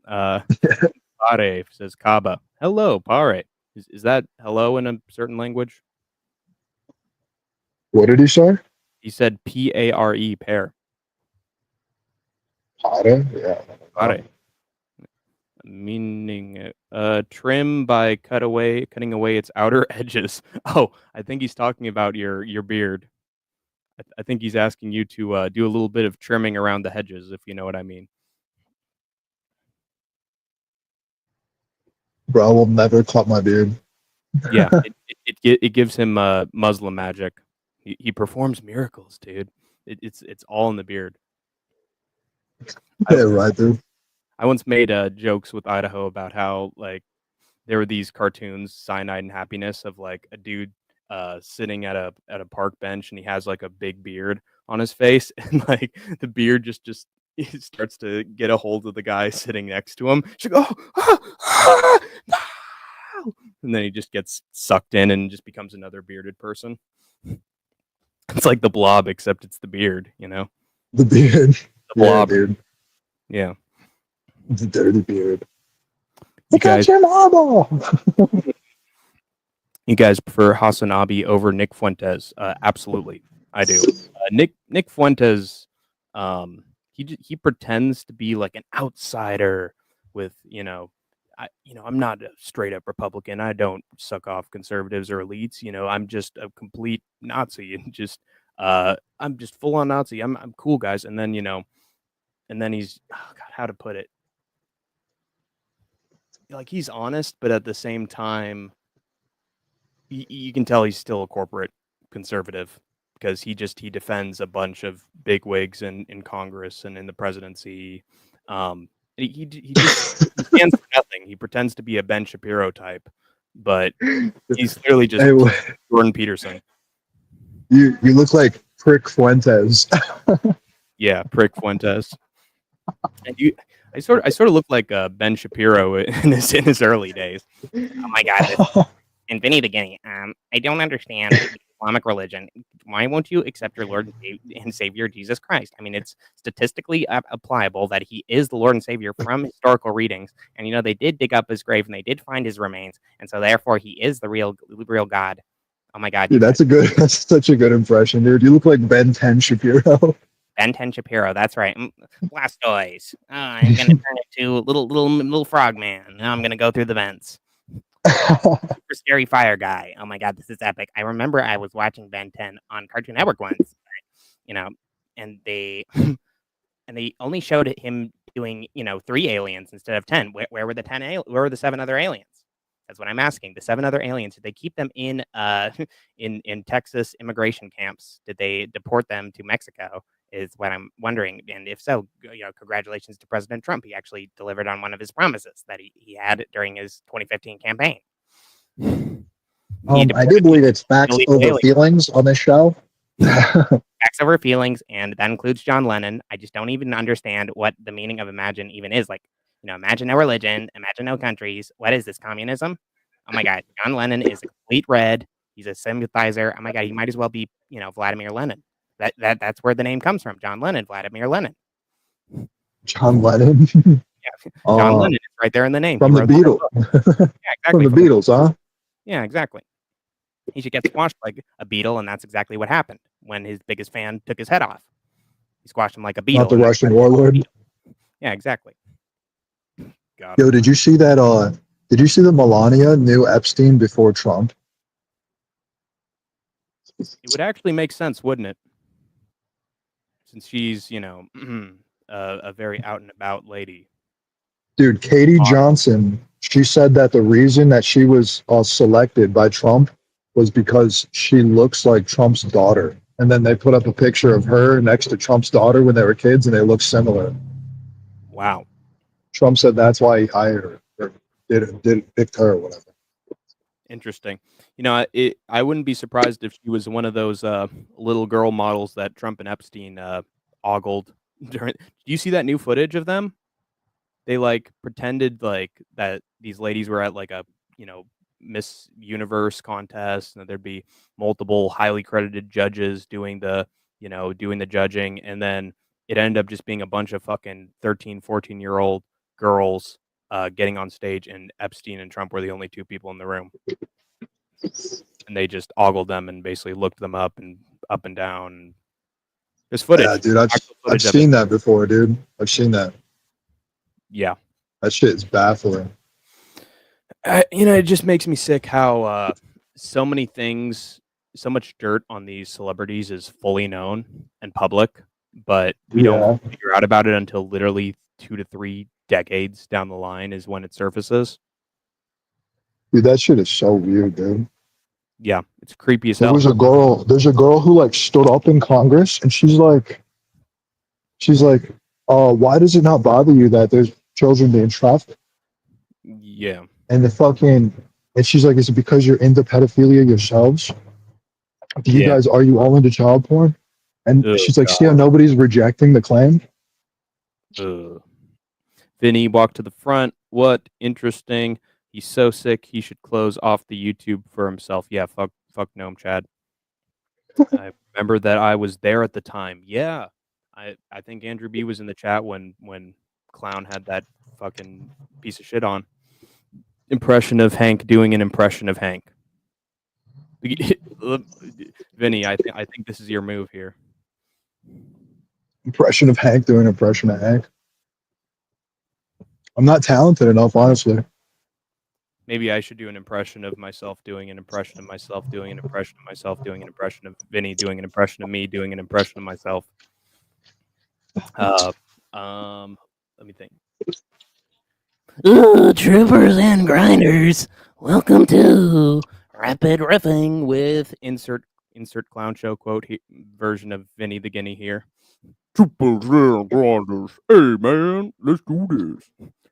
S1: Pare says Kaba. Hello, Pare. Is that hello in a certain language?
S2: What did he say?
S1: He said P-A-R-E, pear.
S2: Pare? Yeah.
S1: Pare. Meaning trim by cutting away its outer edges. Oh, I think he's talking about your beard. I think he's asking you to do a little bit of trimming around the hedges, if you know what I mean.
S2: Bro, I will never cut my beard.
S1: Yeah, it gives him Muslim magic. He performs miracles, dude. It's all in the beard.
S2: Yeah, right, dude.
S1: I once made jokes with Idaho about how like there were these cartoons, Cyanide and Happiness, of like a dude sitting at a park bench and he has like a big beard on his face, and like the beard just he starts to get a hold of the guy sitting next to him. She's like, no! And then he just gets sucked in and just becomes another bearded person. It's like the Blob, except it's the beard, you know?
S2: The beard.
S1: The Blob.
S2: Yeah, dude.
S1: Yeah.
S2: The dirty beard.
S1: You
S2: Look at your marble.
S1: You guys prefer Hasanabi over Nick Fuentes? Absolutely, I do. Nick Fuentes, he pretends to be like an outsider with I'm not a straight up Republican. I don't suck off conservatives or elites. I'm just a complete Nazi and just I'm just full on Nazi. I'm cool, guys. And then and then he's God, how to put it? Like he's honest, but at the same time, you can tell he's still a corporate conservative because he defends a bunch of bigwigs in Congress and in the presidency. He just he stands for nothing. He pretends to be a Ben Shapiro type, but he's clearly just Jordan Peterson.
S2: You look like Prick Fuentes.
S1: Yeah, Prick Fuentes. And I sort of look like Ben Shapiro in his early days.
S4: Oh my God. And Vinny the Guinea, I don't understand the Islamic religion. Why won't you accept your Lord and Savior Jesus Christ? I mean, it's statistically applicable that he is the Lord and Savior from historical readings. And, they did dig up his grave and they did find his remains. And so therefore he is the real God. Oh my God.
S2: Dude, that's such a good impression, dude. You look like Ben 10 Shapiro.
S4: Ben 10 Shapiro, that's right. Blastoise. I'm going to turn into little frog man. Now I'm going to go through the vents. Super scary fire guy. Oh my God, this is epic. I remember I was watching Ben 10 on Cartoon Network once, and they only showed him doing 3 aliens instead of 10. Where were the 10 where were the 7 other aliens? That's what I'm asking. The 7 other aliens, did they keep them in in Texas immigration camps? Did they deport them to Mexico? Is what I'm wondering. And if so, congratulations to President Trump. He actually delivered on one of his promises that he had during his 2015 campaign.
S2: I do believe it's Facts Over Feelings on this show.
S4: Facts Over Feelings, and that includes John Lennon. I just don't even understand what the meaning of imagine even is. Like, imagine no religion, imagine no countries. What is this, communism? Oh my God, John Lennon is a complete red. He's a sympathizer. Oh my God, he might as well be, Vladimir Lenin. That's where the name comes from. John Lennon, Vladimir Lenin.
S2: John Lennon?
S4: Yeah. John Lennon is right there in the name.
S2: From the Beatles.
S4: Yeah, exactly.
S2: From the Beatles, huh?
S4: Yeah, exactly. He should get squashed like a beetle, and that's exactly what happened when his biggest fan took his head off. He squashed him like a beetle.
S2: Not the Russian warlord.
S4: Yeah, exactly.
S2: Yo, did you see that? Did you see the Melania knew Epstein before Trump?
S1: It would actually make sense, wouldn't it? Since she's, a very out and about lady.
S2: Dude, Katie Johnson, she said that the reason that she was selected by Trump was because she looks like Trump's daughter. And then they put up a picture of her next to Trump's daughter when they were kids, and they look similar.
S1: Wow.
S2: Trump said that's why he hired her, or did pick her or whatever.
S1: Interesting. I wouldn't be surprised if she was one of those little girl models that Trump and Epstein ogled during. Do you see that new footage of them? They like pretended like that these ladies were at like a Miss Universe contest, and there'd be multiple highly credited judges doing the judging, and then it ended up just being a bunch of fucking 13, 14-year-old girls getting on stage, and Epstein and Trump were the only 2 people in the room. And they just ogled them and basically looked them up and down. There's footage.
S2: Yeah, dude, I've seen that before, dude. I've seen that.
S1: Yeah.
S2: That shit is baffling.
S1: It just makes me sick how so many things so much dirt on these celebrities is fully known and public, but we don't figure out about it until literally 2 to 3 decades down the line is when it surfaces.
S2: Dude, that shit is so weird, dude.
S1: Yeah, it's creepy as
S2: There
S1: hell.
S2: was a girl. There's a girl who like stood up in Congress, and she's like, why does it not bother you that there's children being trafficked?
S1: Yeah.
S2: And she's like, is it because you're into pedophilia yourselves? Are you all into child porn? And
S1: Oh,
S2: she's like,
S1: God.
S2: see how nobody's rejecting the claim?
S1: Vinny walked to the front. What interesting. He's so sick he should close off the YouTube for himself. Yeah, fuck Gnome Chad. I remember that I was there at the time. Yeah. I think Andrew B was in the chat when Clown had that fucking piece of shit on. Impression of Hank doing an impression of Hank. Vinny, I think this is your move here.
S2: Impression of Hank doing impression of Hank. I'm not talented enough, honestly.
S1: Maybe I should do an impression of myself doing an impression of myself doing an impression of myself doing an impression of Vinny doing an impression of me doing an impression of myself. Let me think. Troopers and grinders, welcome to Rapid Riffing with insert clown show quote version of Vinny the Guinea here. Troopers and grinders, hey man, let's do this.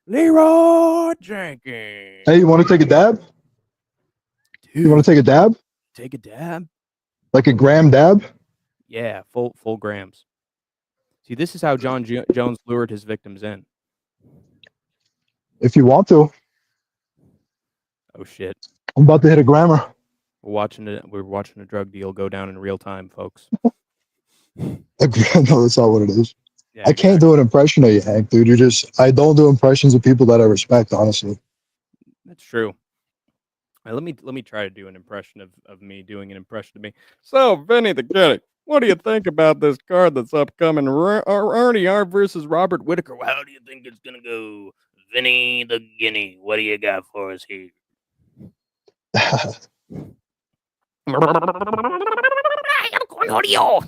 S1: Leroy Jenkins.
S2: Hey, you want to take a dab?
S1: Dude,
S2: You want to take a dab?
S1: take a dab?
S2: Like a gram dab?
S1: Yeah, full grams. See, this is how John Jones lured his victims in.
S2: If you want to.
S1: Oh shit.
S2: I'm about to hit a grammer.
S1: We're watching a drug deal go down in real time, folks.
S2: No, that's not what it is.
S1: Yeah,
S2: I can't do an impression of you, Hank, dude. I don't do impressions of people that I respect, honestly.
S1: That's true. Let me try to do an impression of me doing an impression of me. So, Vinny the Guinea, what do you think about this card that's upcoming? RDR versus Robert Whitaker. Well, how do you think it's gonna go? Vinny the Guinea, what do you got for us here? Audio.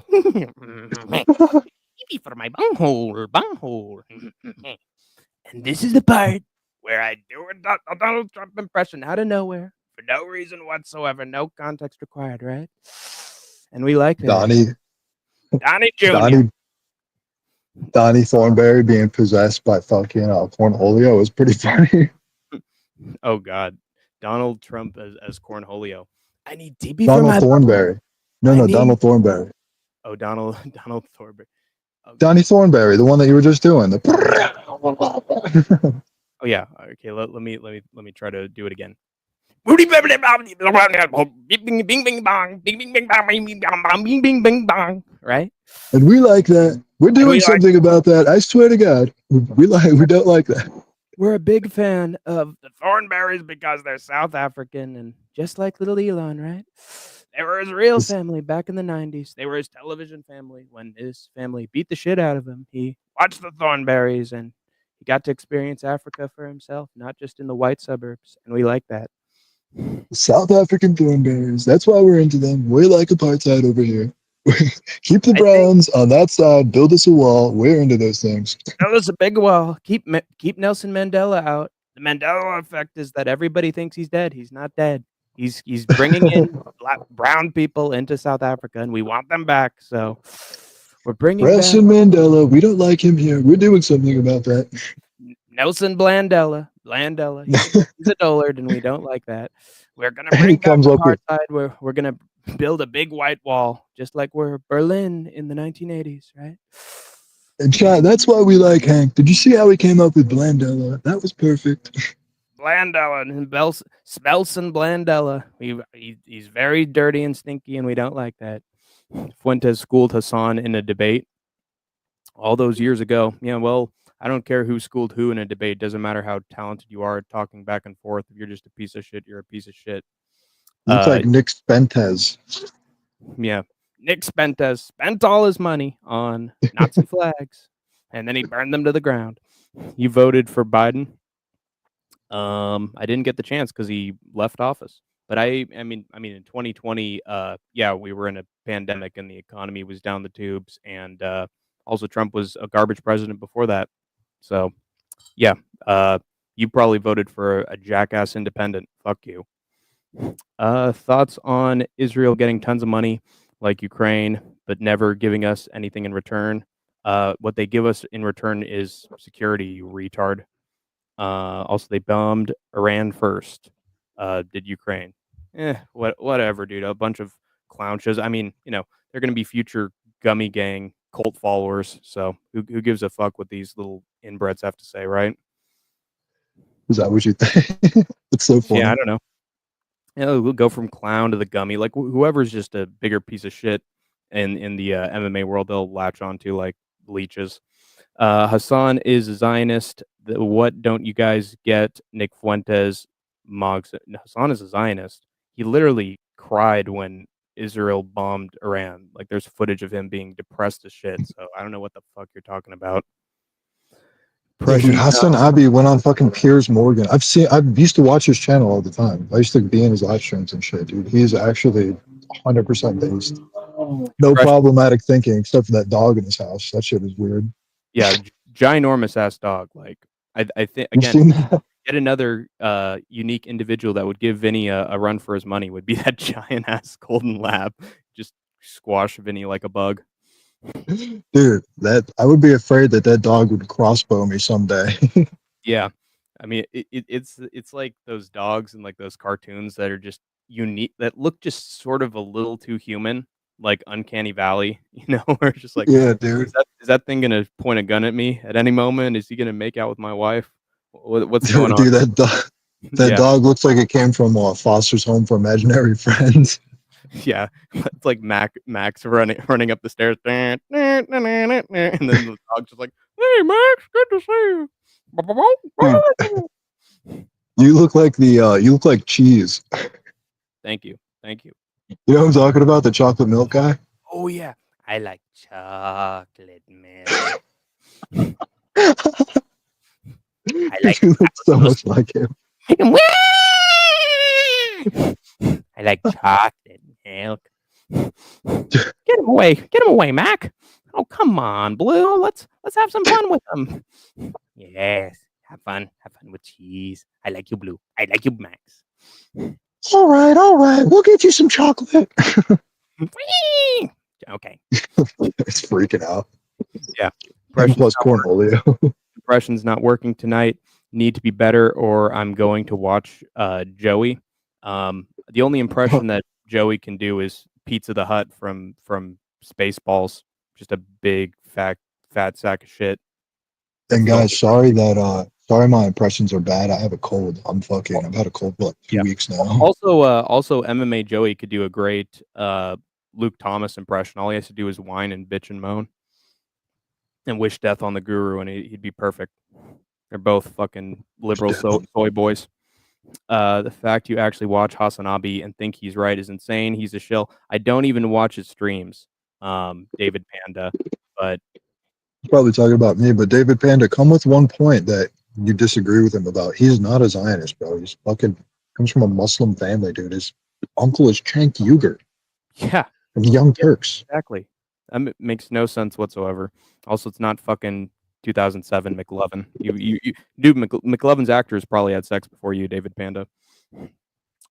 S1: For my bunghole. And this is the part where I do a Donald Trump impression out of nowhere for no reason whatsoever, no context required, right? And we like that. Donnie Jr.
S2: Donnie Thornberry being possessed by fucking Cornholio is pretty funny.
S1: Oh God, Donald Trump as Cornholio. I need DB
S2: Donald
S1: for my
S2: Thornberry. Donald Thornberry.
S1: Oh, Donald Thornberry.
S2: Oh, Donnie Thornberry, the one that you were just doing.
S1: Oh yeah. Okay. Let me try to do it again. And right?
S2: And we like that. We're doing something about that. I swear to God, we don't like that.
S1: We're a big fan of the Thornberries because they're South African and just like little Elon, right? They were his real family back in the 90s. They were his television family when his family beat the shit out of him. He watched the Thornberries and he got to experience Africa for himself, not just in the white suburbs. And we like that.
S2: South African Thornberries. That's why we're into them. We like apartheid over here. Keep the Browns on that side. Build us a wall. We're into those things.
S1: Build us a big wall. Keep Nelson Mandela out. The Mandela effect is that everybody thinks he's dead. He's not dead. He's bringing in brown people into South Africa, and we want them back. So we're bringing
S2: Nelson Mandela. We don't like him here. We're doing something about that.
S1: Nelson Blandella. He's a dullard, and we don't like that. We're gonna bring back apartheid. We're gonna build a big white wall, just like we're Berlin in the 1980s, right?
S2: And Chad, that's why we like Hank. Did you see how he came up with Blandella? That was perfect.
S1: Blandella and Spelson Blandella. He's very dirty and stinky, and we don't like that. Fuentes schooled Hassan in a debate all those years ago. Yeah, well, I don't care who schooled who in a debate. Doesn't matter how talented you are at talking back and forth. If you're just a piece of shit, you're a piece of shit.
S2: Looks like Nick Spentez.
S1: Yeah. Nick Spentez spent all his money on Nazi flags, and then he burned them to the ground. You voted for Biden. I didn't get the chance because he left office. But I mean, in 2020, yeah, we were in a pandemic and the economy was down the tubes, and also Trump was a garbage president before that. So, yeah, you probably voted for a jackass independent. Fuck you. Thoughts on Israel getting tons of money like Ukraine, but never giving us anything in return? What they give us in return is security, you retard. Also, they bombed Iran first. Did Ukraine? Whatever, dude. A bunch of clown shows. I mean, they're going to be future gummy gang cult followers. So who gives a fuck what these little inbreds have to say, right?
S2: Is that what you think? It's so funny.
S1: Yeah, I don't know. We'll go from clown to the gummy. Like whoever's just a bigger piece of shit in the MMA world, they'll latch onto like leeches. Hassan is a Zionist. What don't you guys get? Nick Fuentes, Moggs. Hassan is a Zionist. He literally cried when Israel bombed Iran. Like there's footage of him being depressed as shit. So I don't know what the fuck you're talking about.
S2: Yeah, dude, Hassan Abi went on fucking Piers Morgan. I used to watch his channel all the time. I used to be in his live streams and shit, dude. He's actually 100% based. No problematic thinking except for that dog in his house. That shit is weird.
S1: Yeah, ginormous ass dog. Like I think again, get another unique individual that would give Vinny a run for his money would be that giant ass golden lab. Just squash Vinny like a bug.
S2: Dude, I would be afraid that dog would crossbow me someday.
S1: Yeah, I mean it's like those dogs and like those cartoons that are just unique, that look just sort of a little too human, like Uncanny Valley. Where it's just like,
S2: yeah, dude,
S1: is that thing gonna point a gun at me at any moment? Is he gonna make out with my wife? What's going on?
S2: Dude, that dog looks like it came from Foster's Home for Imaginary Friends.
S1: Yeah, it's like Max running up the stairs, and then the dog's just like, "Hey, Max, good to see you."
S2: You look like cheese.
S1: Thank you.
S2: You know what I'm talking about? The chocolate milk guy?
S1: Oh yeah, I like chocolate milk.
S2: You look so much like him.
S4: I like chocolate milk. Get him away, Mac. Oh, come on, Blue. Let's have some fun with him. Yes, have fun with cheese. I like you, Blue. I like you, Max.
S2: All right. We'll get you some chocolate.
S4: Okay.
S2: It's freaking out.
S1: Yeah.
S2: Plus cornholio.
S1: Impression's not working tonight. Need to be better, or I'm going to watch Joey. The only impression that Joey can do is Pizza the Hut from Spaceballs. Just a big fat sack of shit.
S2: And guys, sorry my impressions are bad. I have a cold. I've had a cold for like 2 weeks now.
S1: Also MMA Joey could do a great Luke Thomas impression. All he has to do is whine and bitch and moan and wish death on the guru, and he'd be perfect. They're both fucking liberal soy boys. The fact you actually watch Hasanabi and think he's right is insane. He's a shill. I don't even watch his streams, David Panda, but
S2: He's probably talking about me, but David Panda, come with one point that you disagree with him about. He's not a Zionist, bro. He's comes from a Muslim family, dude. His uncle is Cenk Uygur.
S1: Yeah.
S2: From the Young Turks.
S1: Exactly. That makes no sense whatsoever. Also, it's not fucking 2007 McLovin. Dude, McLovin's actors probably had sex before you, David Panda.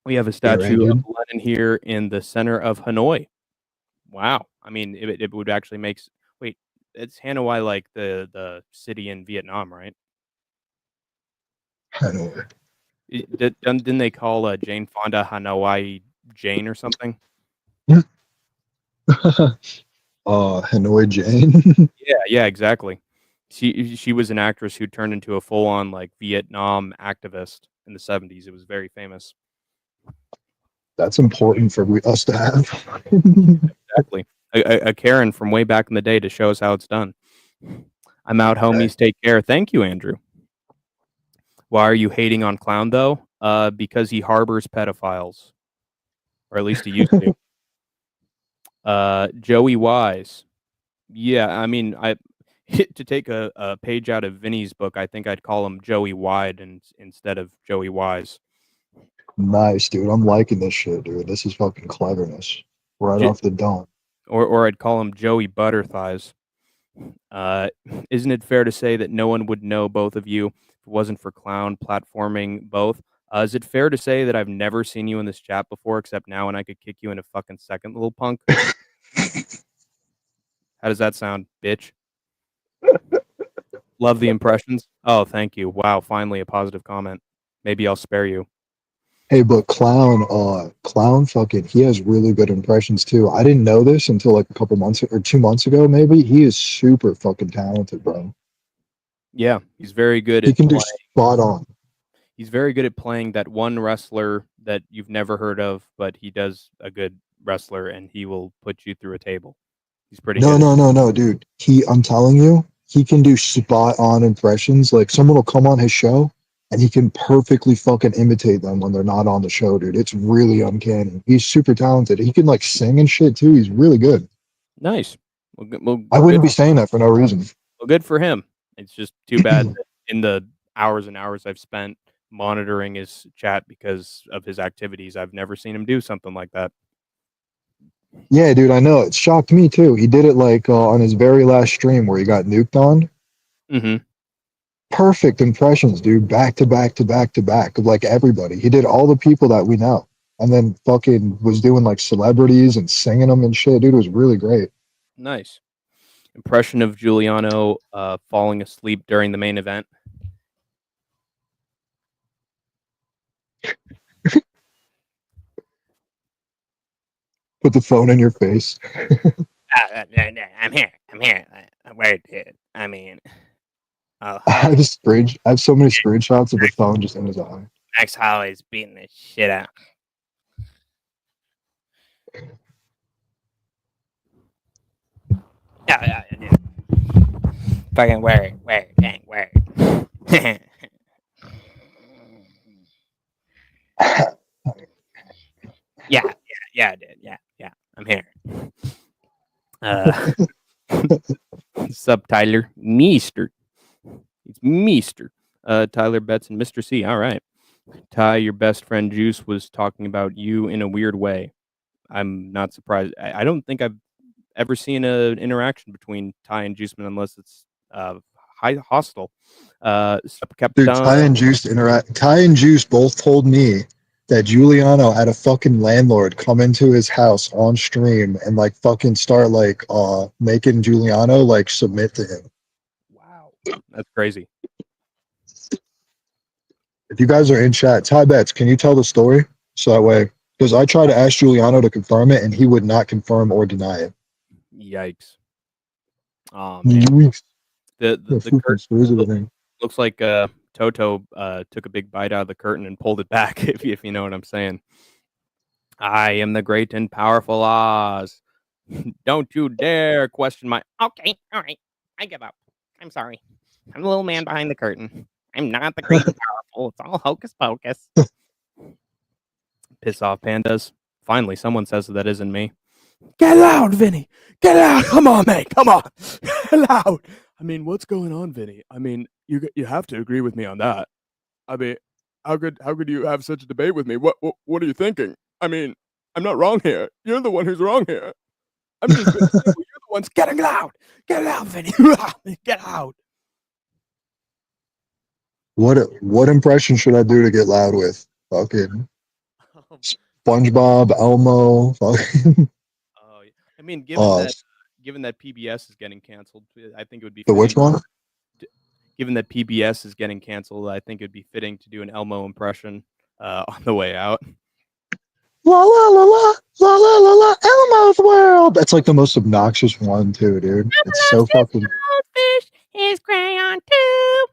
S1: We have a statue of Lenin here in the center of Hanoi. Wow. I mean, it would actually make... Wait, it's Hanoi like the city in Vietnam, right?
S2: Hanoi.
S1: Didn't they call Jane Fonda Hanoi Jane or something?
S2: Hanoi Jane.
S1: Yeah, exactly. She was an actress who turned into a full-on like Vietnam activist in the 70s. It was very famous.
S2: That's important for us to have.
S1: Exactly. A Karen from way back in the day to show us how it's done. I'm out, homies. Take care. Thank you, Andrew. Why are you hating on Clown though? Because he harbors pedophiles, or at least he used to. Joey Wise. Yeah, I mean, to take a page out of Vinny's book, I think I'd call him Joey Wide instead of Joey Wise.
S2: Nice, dude. I'm liking this shit, dude. This is fucking cleverness. Right
S1: J-
S2: off the dome.
S1: or I'd call him Joey Butterthighs. Isn't it fair to say that no one would know both of you if it wasn't for Clown platforming both? Is it fair to say that I've never seen you in this chat before, except now, and I could kick you in a fucking second, little punk? How does that sound, bitch? Love the impressions. Oh, thank you. Wow, finally a positive comment. Maybe I'll spare you.
S2: Hey, but Clown fucking, he has really good impressions too. I didn't know this until like a couple months or 2 months ago, maybe. He is super fucking talented, bro.
S1: Yeah, he's very good
S2: He
S1: at
S2: can do
S1: playing.
S2: spot on.
S1: He's very good at playing that one wrestler that you've never heard of, but he does a good wrestler, and he will put you through a table. He's pretty
S2: No,
S1: good.
S2: no, no, no, dude. I'm telling you, he can do spot on impressions. Like someone will come on his show and he can perfectly fucking imitate them when they're not on the show, dude. It's really uncanny. He's super talented. He can like sing and shit too. He's really good.
S1: Nice. Well,
S2: I wouldn't be saying that for no reason.
S1: good for him. It's just too bad that in the hours and hours I've spent monitoring his chat because of his activities, I've never seen him do something like that.
S2: Yeah, dude, I know. It shocked me too. He did it like on his very last stream where he got nuked on.
S1: Mm-hmm.
S2: Perfect impressions, dude. Back to back to back to back of like everybody. He did all the people that we know. And then fucking was doing like celebrities and singing them and shit. Dude, it was really great.
S1: Nice. Impression of Giuliano falling asleep during the main event.
S2: Put the phone in your face.
S4: I'm here. I'm here. Where, dude? I mean, oh,
S2: I have so many screenshots of the phone just in his eye.
S4: Max Holloway's beating the shit out. Yeah, dude. Fucking word, dang, word. yeah, dude. Yeah. I'm here.
S1: Sub Tyler Meester. It's Meester. Tyler Betts and Mr. C. All right. Ty, your best friend Juice was talking about you in a weird way. I'm not surprised. I don't think I've ever seen an interaction between Ty and Juiceman unless it's hostile.
S2: Dude, Ty and Juice both told me that Giuliano had a fucking landlord come into his house on stream and like fucking start like making Giuliano like submit to him.
S1: Wow, that's crazy.
S2: If you guys are in chat, Ty Betts, can you tell the story? So that way, because I tried to ask Giuliano to confirm it and he would not confirm or deny it.
S1: Yikes. Oh man. The curtain looks like Toto took a big bite out of the curtain and pulled it back, if you know what I'm saying. I am the great and powerful Oz. Don't you dare question my...
S4: Okay, all right. I give up. I'm sorry. I'm the little man behind the curtain. I'm not the great and powerful. It's all hocus pocus.
S1: Piss off, pandas. Finally, someone says that isn't me. Get out, Vinny! Get out! Come on, mate! Come on! Get out! I mean, what's going on, Vinny? I mean, you have to agree with me on that. I mean, how could you have such a debate with me? What are you thinking? I mean, I'm not wrong here. You're the one who's wrong here. I'm just being simple. You're the ones getting loud. Get out, Vinny. Get out.
S2: What impression should I do to get loud with? Fucking SpongeBob, Elmo. Fucking.
S1: Oh, I mean, given that PBS is getting canceled, I think it would be
S2: The which one?
S1: Given that PBS is getting canceled, I think it'd be fitting to do an Elmo impression on the way out.
S2: La la la la la la la la Elmo's world. That's like the most obnoxious one too, dude. It's so fucking.
S4: Goldfish is crayon too.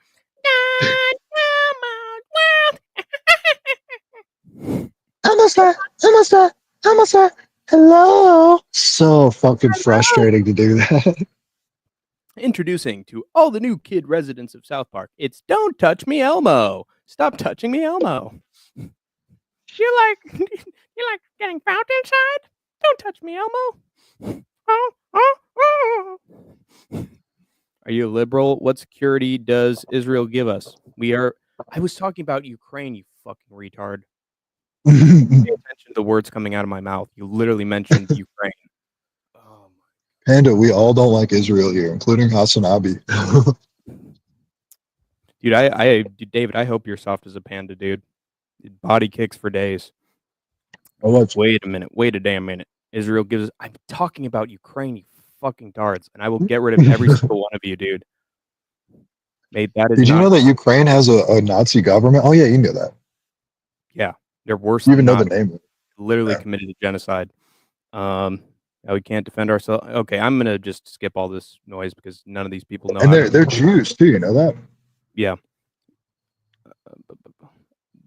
S2: Elmo, hello. So fucking frustrating to do that.
S1: Introducing to all the new kid residents of South Park, it's Don't Touch Me Elmo. Stop touching me, Elmo.
S4: You like getting found inside? Don't touch me, Elmo.
S1: Are you a liberal? What security does Israel give us? I was talking about Ukraine, you fucking retard. Pay attention to the words coming out of my mouth. You literally mentioned Ukraine. Oh,
S2: Panda, we all don't like Israel here, including Hasanabi.
S1: dude, David, I hope you're soft as a panda, dude. Body kicks for days. Wait a minute. Wait a damn minute. Israel gives. I'm talking about Ukraine, you fucking tards, and I will get rid of every single one of you, dude. Mate, that is
S2: Did you
S1: not.
S2: know that Ukraine has a Nazi government? Oh yeah, you knew that.
S1: Yeah, they're worse
S2: You
S1: than
S2: even know the
S1: Nazis.
S2: name.
S1: Literally
S2: Yeah.
S1: committed a genocide. We can't defend ourselves. Okay, I'm gonna just skip all this noise because none of these people know.
S2: And they're Jews too. You know that?
S1: Yeah.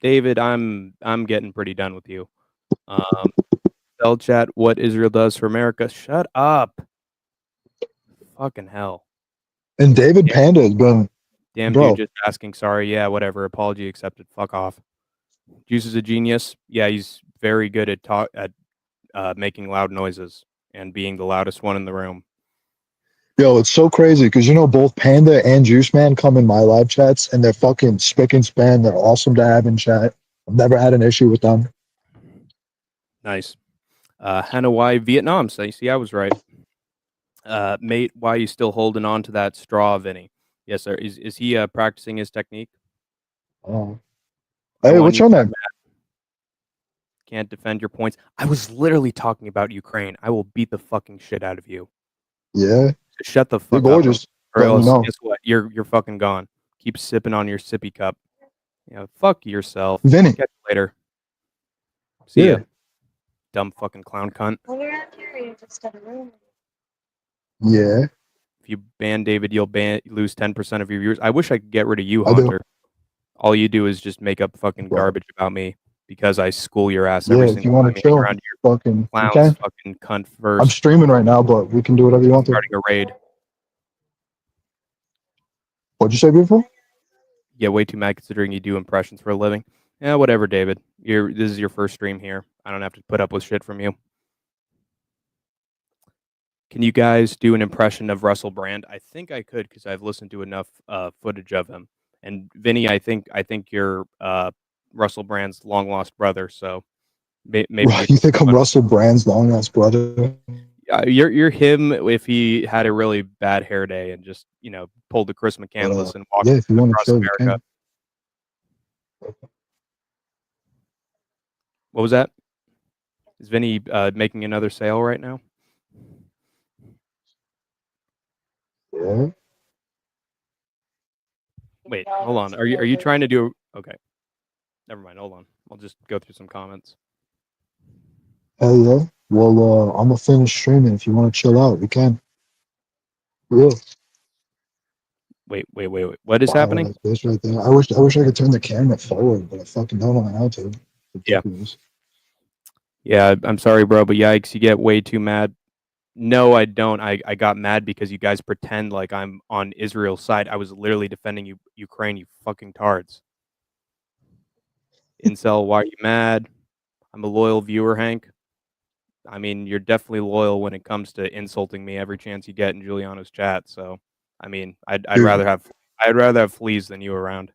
S1: David, I'm getting pretty done with you. Tell chat what Israel does for America. Shut up. Fucking hell.
S2: And David Panda has been,
S1: Damn
S2: bro.
S1: dude, just asking. Sorry. Yeah, whatever. Apology accepted. Fuck off. Juice is a genius. Yeah, he's very good at making loud noises and being the loudest one in the room.
S2: Yo, it's so crazy because you know both Panda and Juice Man come in my live chats and they're fucking spick and span. They're awesome to have in chat. I've never had an issue with them.
S1: Nice. Hanoi, Vietnam. So you see, I was right. Mate, why are you still holding on to that straw, Vinny? Yes, sir. Is he practicing his technique?
S2: Hey, what's your name?
S1: Can't defend your points. I was literally talking about Ukraine. I will beat the fucking shit out of you.
S2: Yeah.
S1: So shut the fuck
S2: You're
S1: up.
S2: gorgeous.
S1: Or
S2: Let me
S1: else,
S2: know.
S1: guess what? You're fucking gone. Keep sipping on your sippy cup. Fuck yourself.
S2: Vinny.
S1: Catch you later. See
S2: Yeah.
S1: ya. Dumb fucking clown cunt.
S3: When you're out here, you just have a room.
S2: Yeah.
S1: If you ban David, you'll lose 10% of your viewers. I wish I could get rid of you,
S2: I do.
S1: Haunter. All you do is just make up fucking
S2: Bro.
S1: garbage about me because I school your ass
S2: Yeah,
S1: every
S2: if you
S1: single
S2: want
S1: time
S2: to
S1: you hang
S2: chill,
S1: around your
S2: fucking
S1: clowns
S2: okay.
S1: fucking cunt
S2: I'm
S1: first.
S2: streaming right now, but we can do whatever you want to.
S1: Starting a raid.
S2: What'd you say, beautiful?
S1: Yeah, way too mad considering you do impressions for a living. Yeah, whatever, David. This is your first stream here. I don't have to put up with shit from you. Can you guys do an impression of Russell Brand? I think I could because I've listened to enough footage of him. And Vinny, I think you're Russell Brand's long lost brother. So maybe
S2: You think I'm Russell Brand's long lost brother?
S1: you're him if he had a really bad hair day and just pulled the Chris McCandless and walked
S2: if you want to
S1: across
S2: chill,
S1: America. What was that? Is Vinny making another sale right now?
S2: Yeah.
S1: Wait, hold on. Are you trying to do? Okay, never mind. Hold on. I'll just go through some comments.
S2: Hell yeah. Well, I'm gonna finish streaming. If you want to chill out, we can. Yeah.
S1: Wait. What is happening?
S2: Like this right there. I wish I could turn the camera forward, but I fucking don't know how to. Ridiculous.
S1: Yeah, I'm sorry, bro, but yikes, you get way too mad. No, I don't. I got mad because you guys pretend like I'm on Israel's side. I was literally defending Ukraine, you fucking tards. Incel, why are you mad? I'm a loyal viewer, Hank. I mean, you're definitely loyal when it comes to insulting me every chance you get in Giuliano's chat. So, I mean, I'd rather have fleas than you around.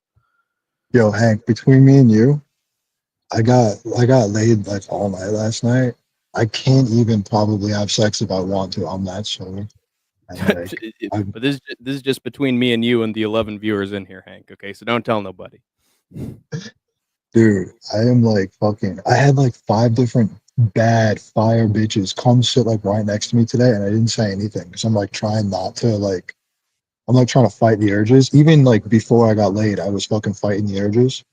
S2: Yo, Hank, between me and you, I got laid like all night last night. I can't even probably have sex if I want to. I'm that sure.
S1: But this is just between me and you and the 11 viewers in here, Hank. Okay, so don't tell nobody.
S2: Dude, I am like fucking. I had like 5 different bad fire bitches come sit like right next to me today, and I didn't say anything because I'm like trying not to like. I'm like trying to fight the urges. Even like before I got laid, I was fucking fighting the urges.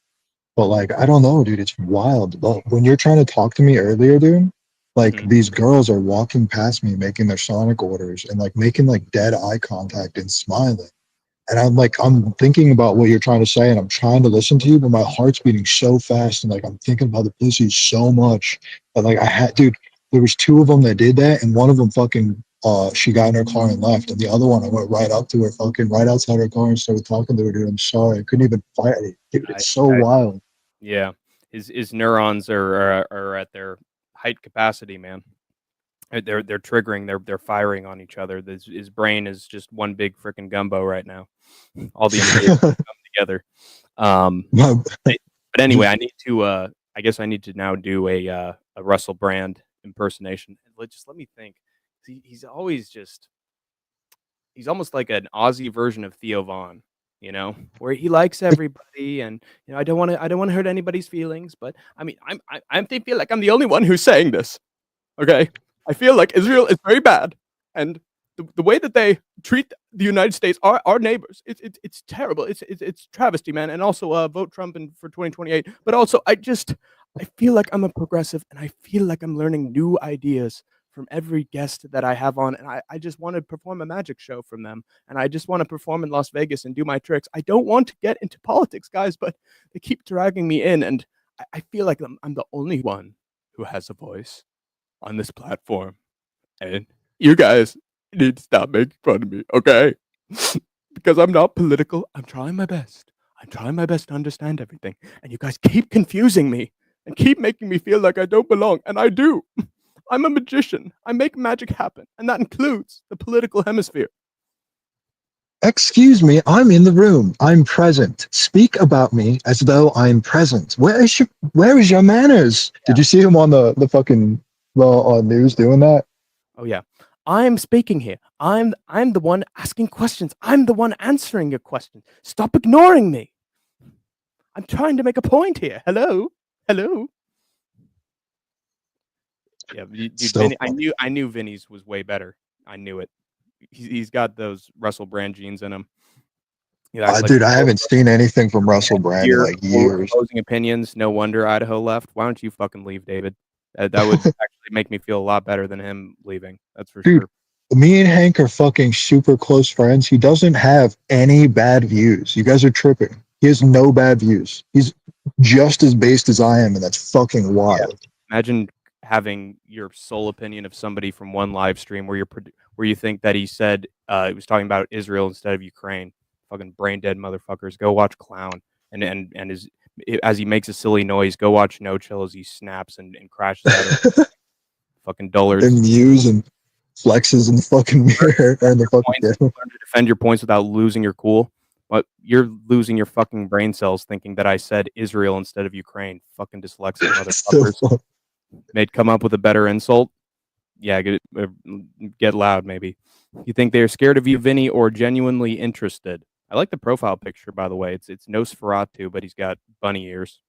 S2: But like, I don't know, dude. It's wild. But when you're trying to talk to me earlier, dude, like these girls are walking past me, making their Sonic orders and like making like dead eye contact and smiling. And I'm thinking about what you're trying to say and I'm trying to listen to you, but my heart's beating so fast and like I'm thinking about the pussy so much that like dude, there was 2 of them that did that and one of them fucking she got in her car and left, and the other one I went right up to her, fucking right outside her car and started talking to her, dude. I'm sorry, I couldn't even fight it. Dude, it's so wild.
S1: Yeah, his neurons are at their height capacity, man. They're triggering. They're firing on each other. His brain is just one big freaking gumbo right now. All the information come together. But anyway, I need to I guess I need to now do a Russell Brand impersonation. Just let me think. He's always he's almost like an Aussie version of Theo Vaughn, you know, where he likes everybody, and I don't want to hurt anybody's feelings, but I mean, I feel like I'm the only one who's saying this. Okay, I feel like Israel is very bad, and the way that they treat the United States, our neighbors, it's terrible. It's travesty, man. And also, vote Trump for 2028. But also, I feel like I'm a progressive, and I feel like I'm learning new ideas from every guest that I have on, and I just want to perform a magic show from them, and I just want to perform in Las Vegas and do my tricks. I don't want to get into politics, guys, but they keep dragging me in, and I feel like I'm the only one who has a voice on this platform, and you guys need to stop making fun of me, okay? Because I'm not political. I'm trying my best. I'm trying my best to understand everything, and you guys keep confusing me and keep making me feel like I don't belong, and I do. I'm a magician. I make magic happen, and that includes the political hemisphere.
S2: Excuse me, I'm in the room. I'm present. Speak about me as though I'm present. Where is your manners? Did you see him on the fucking news doing that?
S1: Oh yeah. I'm speaking here. I'm the one asking questions. I'm the one answering your questions. Stop ignoring me. I'm trying to make a point here. Hello? Yeah, dude,
S2: So
S1: Vinny, I knew Vinny's was way better. I knew it. He's got those Russell Brand genes in him.
S2: dude, I haven't seen anything from Russell Brand in like years.
S1: Opposing opinions. No wonder Idaho left. Why don't you fucking leave, David? That would actually make me feel a lot better than him leaving. That's for sure.
S2: Me and Hank are fucking super close friends. He doesn't have any bad views. You guys are tripping. He has no bad views. He's just as based as I am, and that's fucking wild.
S1: Yeah. Imagine having your sole opinion of somebody from one live stream where you think that he said he was talking about Israel instead of Ukraine. Fucking brain dead motherfuckers. Go watch Clown and as he makes a silly noise, go watch No Chill as he snaps and crashes out of fucking dullards.
S2: And muse and flexes in the fucking mirror and the fucking
S1: learn to defend your points without losing your cool. But you're losing your fucking brain cells thinking that I said Israel instead of Ukraine. Fucking dyslexic motherfuckers. They'd come up with a better insult. Yeah, get loud, maybe. You think they're scared of you, Vinny, or genuinely interested? I like the profile picture, by the way. It's Nosferatu, but he's got bunny ears.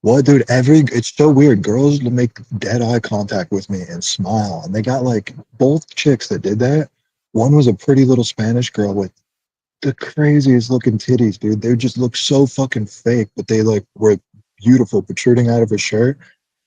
S2: What, dude? It's so weird. Girls will make dead eye contact with me and smile, and they got like both chicks that did that. One was a pretty little Spanish girl with the craziest looking titties, dude. They just look so fucking fake, but they like were beautiful, protruding out of her shirt.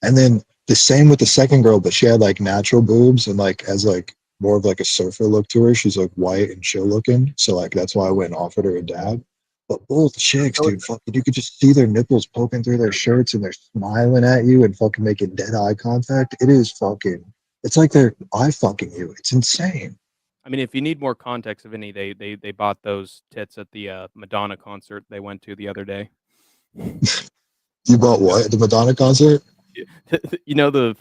S2: And then the same with the second girl, but she had like natural boobs and like as like more of like a surfer look to her. She's like white and chill looking, so like that's why I went and offered her a dab. But both chicks, dude, fucking, you could just see their nipples poking through their shirts, and they're smiling at you and fucking making dead eye contact. It is fucking. It's like they're eye fucking you. It's insane.
S1: I mean, if you need more context of any, they bought those tits at the Madonna concert they went to the other day.
S2: You bought what at the Madonna concert?
S1: You know the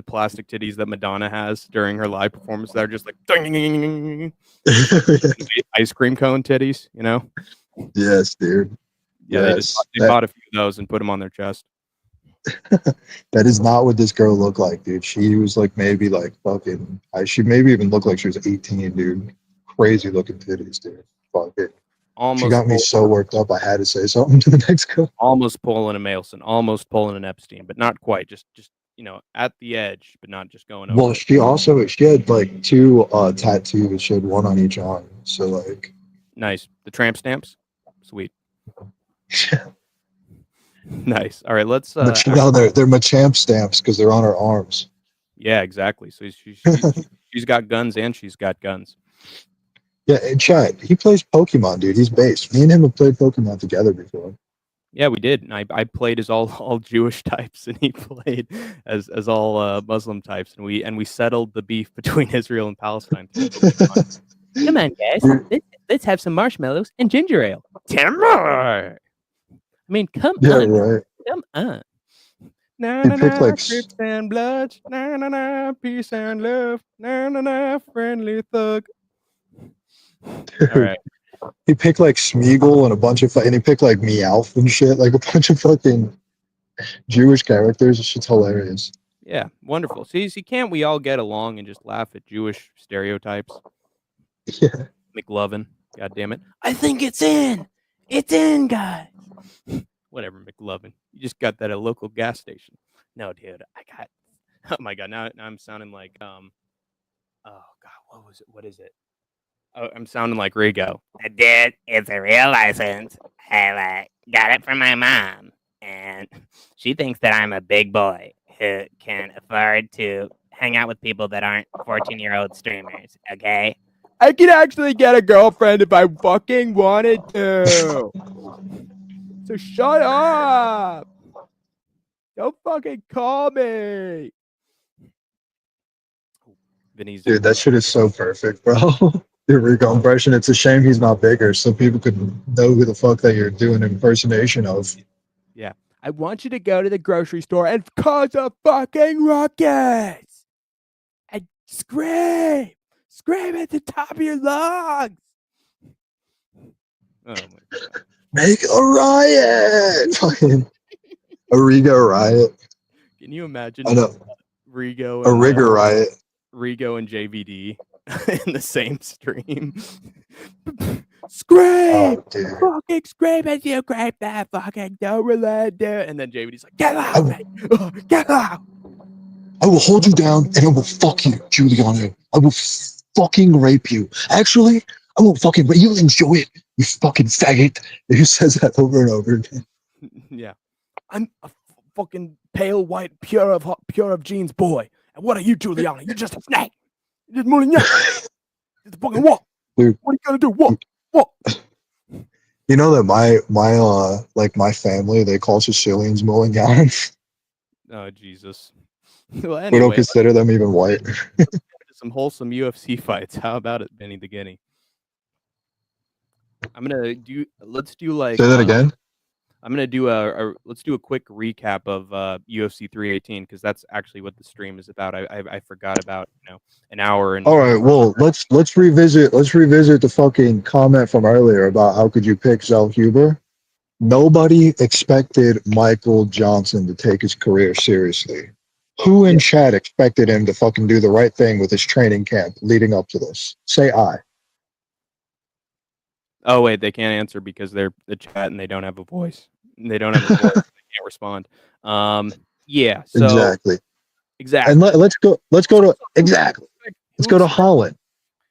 S1: plastic titties that Madonna has during her live performance. They're just like ice cream cone titties. You know?
S2: Yes, dude.
S1: Yeah, yes. They bought a few of those and put them on their chest.
S2: That is not what this girl looked like, dude. She was like maybe like fucking. She maybe even looked like she was 18, dude. Crazy looking titties, dude. Fuck it. She got me so worked up. I had to say something to the next girl.
S1: Almost pulling a Maelson, almost pulling an Epstein, but not quite. Just at the edge, but not just going over.
S2: Well, she had like 2 tattoos. She had one on each arm. So like.
S1: Nice. The tramp stamps. Sweet. Nice. All right, let's.
S2: No, they're Machamp stamps because they're on her arms.
S1: Yeah, exactly. So she's got guns and she's got guns.
S2: Yeah, and Chad, he plays Pokemon, dude. He's based. Me and him have played Pokemon together before.
S1: Yeah, we did. And I played as all Jewish types, and he played as all Muslim types, and we settled the beef between Israel and Palestine. Come on, guys, let's have some marshmallows and ginger ale. Timber. I mean, come on,
S2: right.
S1: Come on. Na
S2: He
S1: na
S2: picked
S1: na,
S2: like
S1: crips and bloods. Na na na, peace and love. Na na na, friendly thug.
S2: Dude,
S1: all right.
S2: He picked like Smeagol and a bunch of and he picked like Meowth and shit, like a bunch of fucking Jewish characters. This shit's hilarious.
S1: Yeah, wonderful. See, can't we all get along and just laugh at Jewish stereotypes?
S2: Yeah.
S1: McLovin, God damn it! I think it's in, guys. Whatever, McLovin. You just got that at a local gas station. No, dude, I got. Oh my god, now I'm sounding like Oh god, what was it? What is it? Oh, I'm sounding like Rigo.
S4: Dude, it's a real license. I got it from my mom, and she thinks that I'm a big boy who can afford to hang out with people that aren't 14-year-old streamers. Okay.
S1: I could actually get a girlfriend if I fucking wanted to. So shut up. Don't fucking call me. Vinny's
S2: Dude, that shit is so perfect, bro. Your Rico impression. It's a shame he's not bigger, so people could know who the fuck that you're doing an impersonation of.
S1: Yeah. I want you to go to the grocery store and cause a fucking ruckus. And scream. Scream at the top of your lungs. Oh my god.
S2: Make a riot! Fucking a Rigo riot.
S1: Can you imagine
S2: I know.
S1: Rigo
S2: A
S1: and
S2: rigor riot.
S1: Rigo and JVD in the same stream? Scream!
S2: Oh, dude.
S1: Fucking scream as you grab that fucking Doberland, dude. And then JVD's like, get out, mate. Get out.
S2: I will hold you down and I will fuck you, Giuliano. I will fucking rape you. Actually, I won't fucking rape you. Enjoy it, you fucking faggot. He says that over and over again.
S1: Yeah. I'm a fucking pale white, pure of jeans boy. And what are you, Giuliano? You're just a snake. You're just moving up. It's fucking what?
S2: Dude.
S1: What are you gonna do? What? What?
S2: You know that my family, they call Sicilians Mulligans.
S1: Oh, Jesus. Well,
S2: We don't
S1: anyway,
S2: consider them even white.
S1: some wholesome UFC fights. How about it, Vinny the Guinea? Let's do like.
S2: Say that again.
S1: I'm gonna do let's do a quick recap of UFC 318 because that's actually what the stream is about. I forgot about an hour and.
S2: All right, well let's revisit the fucking comment from earlier about how could you pick Zell Huber. Nobody expected Michael Johnson to take his career seriously. Who in chat expected him to fucking do the right thing with his training camp leading up to this? Say I.
S1: Oh wait, they can't answer because they're the chat and they don't have a voice. They don't have a voice. They can't respond. Yeah. So
S2: exactly. And let's go to exactly. Let's go to Holland.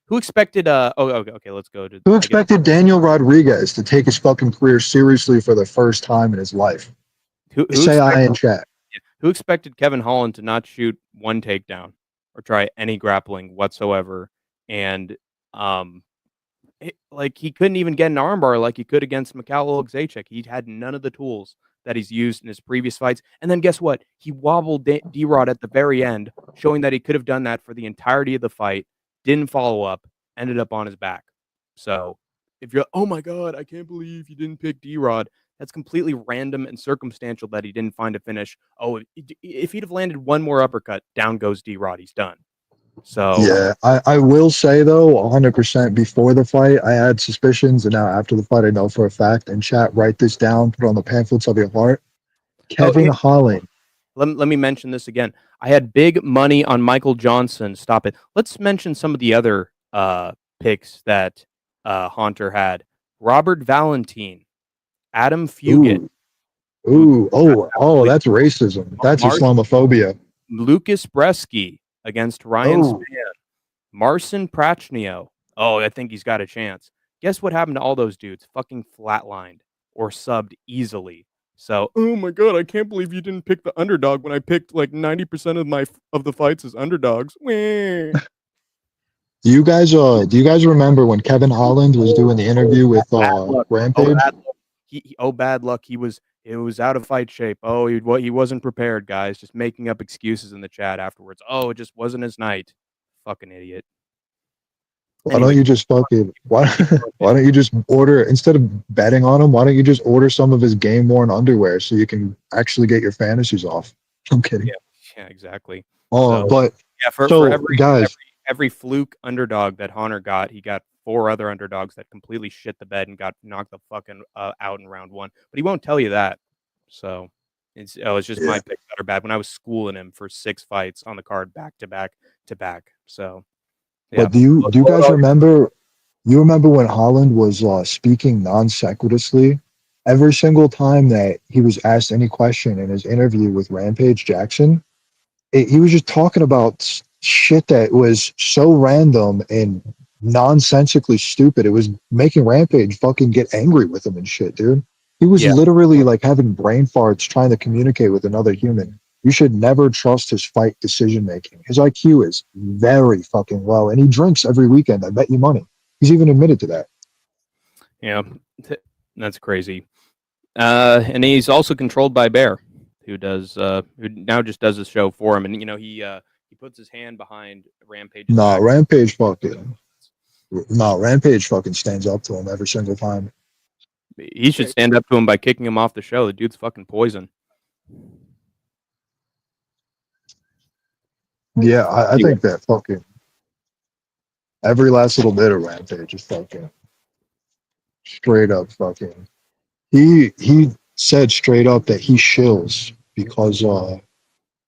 S1: Who expected? Okay. Let's go to.
S2: Who expected Daniel Rodriguez to take his fucking career seriously for the first time in his life? Say I in chat.
S1: Who expected Kevin Holland to not shoot one takedown or try any grappling whatsoever? And he couldn't even get an armbar like he could against Mikhail Oleksiejczuk. He had none of the tools that he's used in his previous fights. And then guess what? He wobbled D-Rod at the very end, showing that he could have done that for the entirety of the fight. Didn't follow up, ended up on his back. So if you're, oh my God, I can't believe you didn't pick D-Rod. That's completely random and circumstantial that he didn't find a finish. Oh, if he'd have landed one more uppercut, down goes D-Rod. He's done. So
S2: yeah, I will say though, 100% before the fight, I had suspicions, and now after the fight, I know for a fact. And chat, write this down, put it on the pamphlets of your heart. Kevin Holland.
S1: Let me mention this again. I had big money on Michael Johnson. Stop it. Let's mention some of the other picks that Haunter had. Robert Valentin, Adam Fugit.
S2: That's racism. That's Islamophobia.
S1: Lucas Bresky against Ryan Spann. Marcin Prachnio. Oh, I think he's got a chance. Guess what happened to all those dudes? Fucking flatlined or subbed easily. So, oh my God, I can't believe you didn't pick the underdog when I picked like 90% of the fights as underdogs.
S2: Do you guys remember when Kevin Holland was doing the interview with Rampage?
S1: Bad luck. He was out of fight shape. Oh, he wasn't prepared, guys. Just making up excuses in the chat afterwards. Oh, it just wasn't his night. Fucking idiot.
S2: Why don't you just order, instead of betting on him, why don't you just order some of his game-worn underwear so you can actually get your fantasies off? I'm kidding.
S1: Yeah, exactly.
S2: For
S1: every fluke underdog that Hunter got, he got 4 other underdogs that completely shit the bed and got knocked the fucking out in round 1. But he won't tell you that. So, It's just my picks that are bad. When I was schooling him for 6 fights on the card back to back to back. So yeah.
S2: But do you guys remember? You remember when Holland was speaking non sequitously? Every single time that he was asked any question in his interview with Rampage Jackson, he was just talking about shit that was so random and nonsensically stupid. It was making Rampage fucking get angry with him and shit, dude. He was literally like having brain farts trying to communicate with another human. You should never trust his fight decision making. His IQ is very fucking low, and he drinks every weekend. I bet you money. He's even admitted to that.
S1: Yeah, that's crazy. And he's also controlled by Bear, who now just does the show for him. And he puts his hand behind Rampage's back.
S2: Rampage fucking stands up to him every single time.
S1: He should stand up to him by kicking him off the show. The dude's fucking poison.
S2: Yeah, I think that fucking every last little bit of Rampage is fucking straight up fucking. He said straight up that he shills because you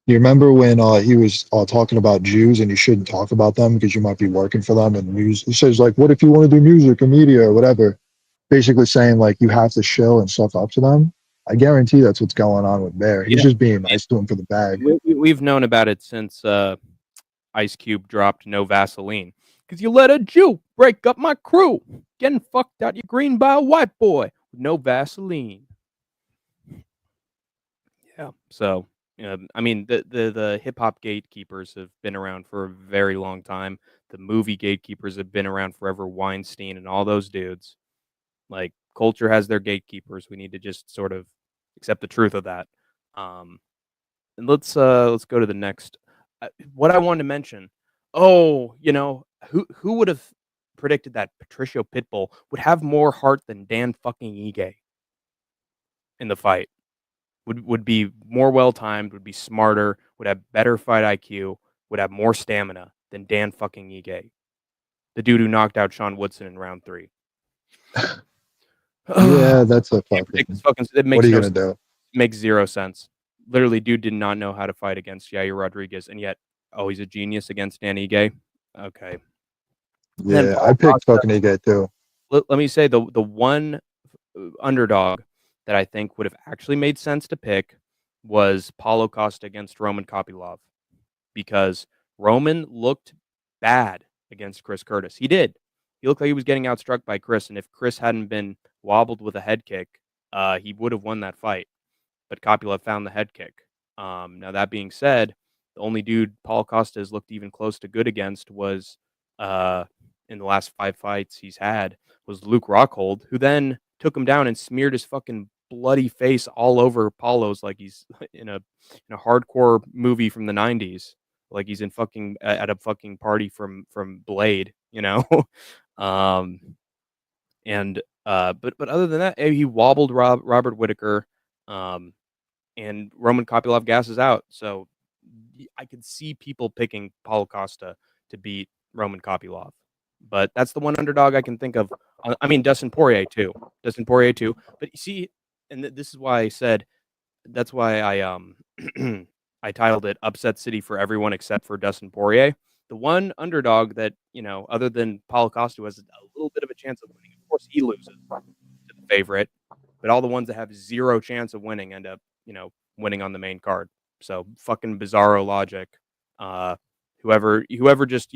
S2: remember when he was talking about Jews and you shouldn't talk about them because you might be working for them, and he says like, what if you want to do music or media or whatever, basically saying like you have to shill and stuff up to them. I guarantee that's what's going on with Bear. He's just being nice to him for the bag.
S1: We've known about it since Ice Cube dropped No Vaseline. Because you let a Jew break up my crew. Getting fucked out your green by a white boy with no Vaseline. Yeah. So, I mean, the hip-hop gatekeepers have been around for a very long time. The movie gatekeepers have been around forever. Weinstein and all those dudes. Like, culture has their gatekeepers. We need to just sort of accept the truth of that. And let's go to the next. What I wanted to mention. Oh, who would have predicted that Patricio Pitbull would have more heart than Dan fucking Ige in the fight? Would be more well timed, would be smarter, would have better fight IQ, would have more stamina than Dan fucking Ige, the dude who knocked out Sean Woodson in round 3.
S2: Yeah, that's a fucking.
S1: It makes
S2: what are you gonna do?
S1: Makes zero sense. Literally, dude did not know how to fight against Yair Rodriguez, and yet, he's a genius against Dan Ige. Okay.
S2: Yeah, I picked fucking Ige too.
S1: Let me say the one underdog that I think would have actually made sense to pick was Paulo Costa against Roman Kopylov, because Roman looked bad against Chris Curtis. He did. He looked like he was getting outstruck by Chris, and if Chris hadn't been wobbled with a head kick, he would have won that fight. But Kopylov found the head kick. Now, that being said, the only dude Paulo Costa has looked even close to good against was, in the last 5 fights he's had, was Luke Rockhold, who then took him down and smeared his fucking bloody face all over Paulo's like he's in a hardcore movie from the 90s, like he's in fucking at a fucking party from Blade, and but other than that, he wobbled Robert Whittaker, and Roman Kopylov gasses out. So I could see people picking Paulo Costa to beat Roman Kopylov, but that's the one underdog I can think of. I mean, Dustin Poirier too. But you see, and this is why I said, that's why I I titled it "Upset City for Everyone Except for Dustin Poirier." The one underdog that, other than Paulo Costa, has a little bit of a chance of winning. Of course, he loses to the favorite, but all the ones that have zero chance of winning end up, winning on the main card. So fucking bizarro logic. Whoever just,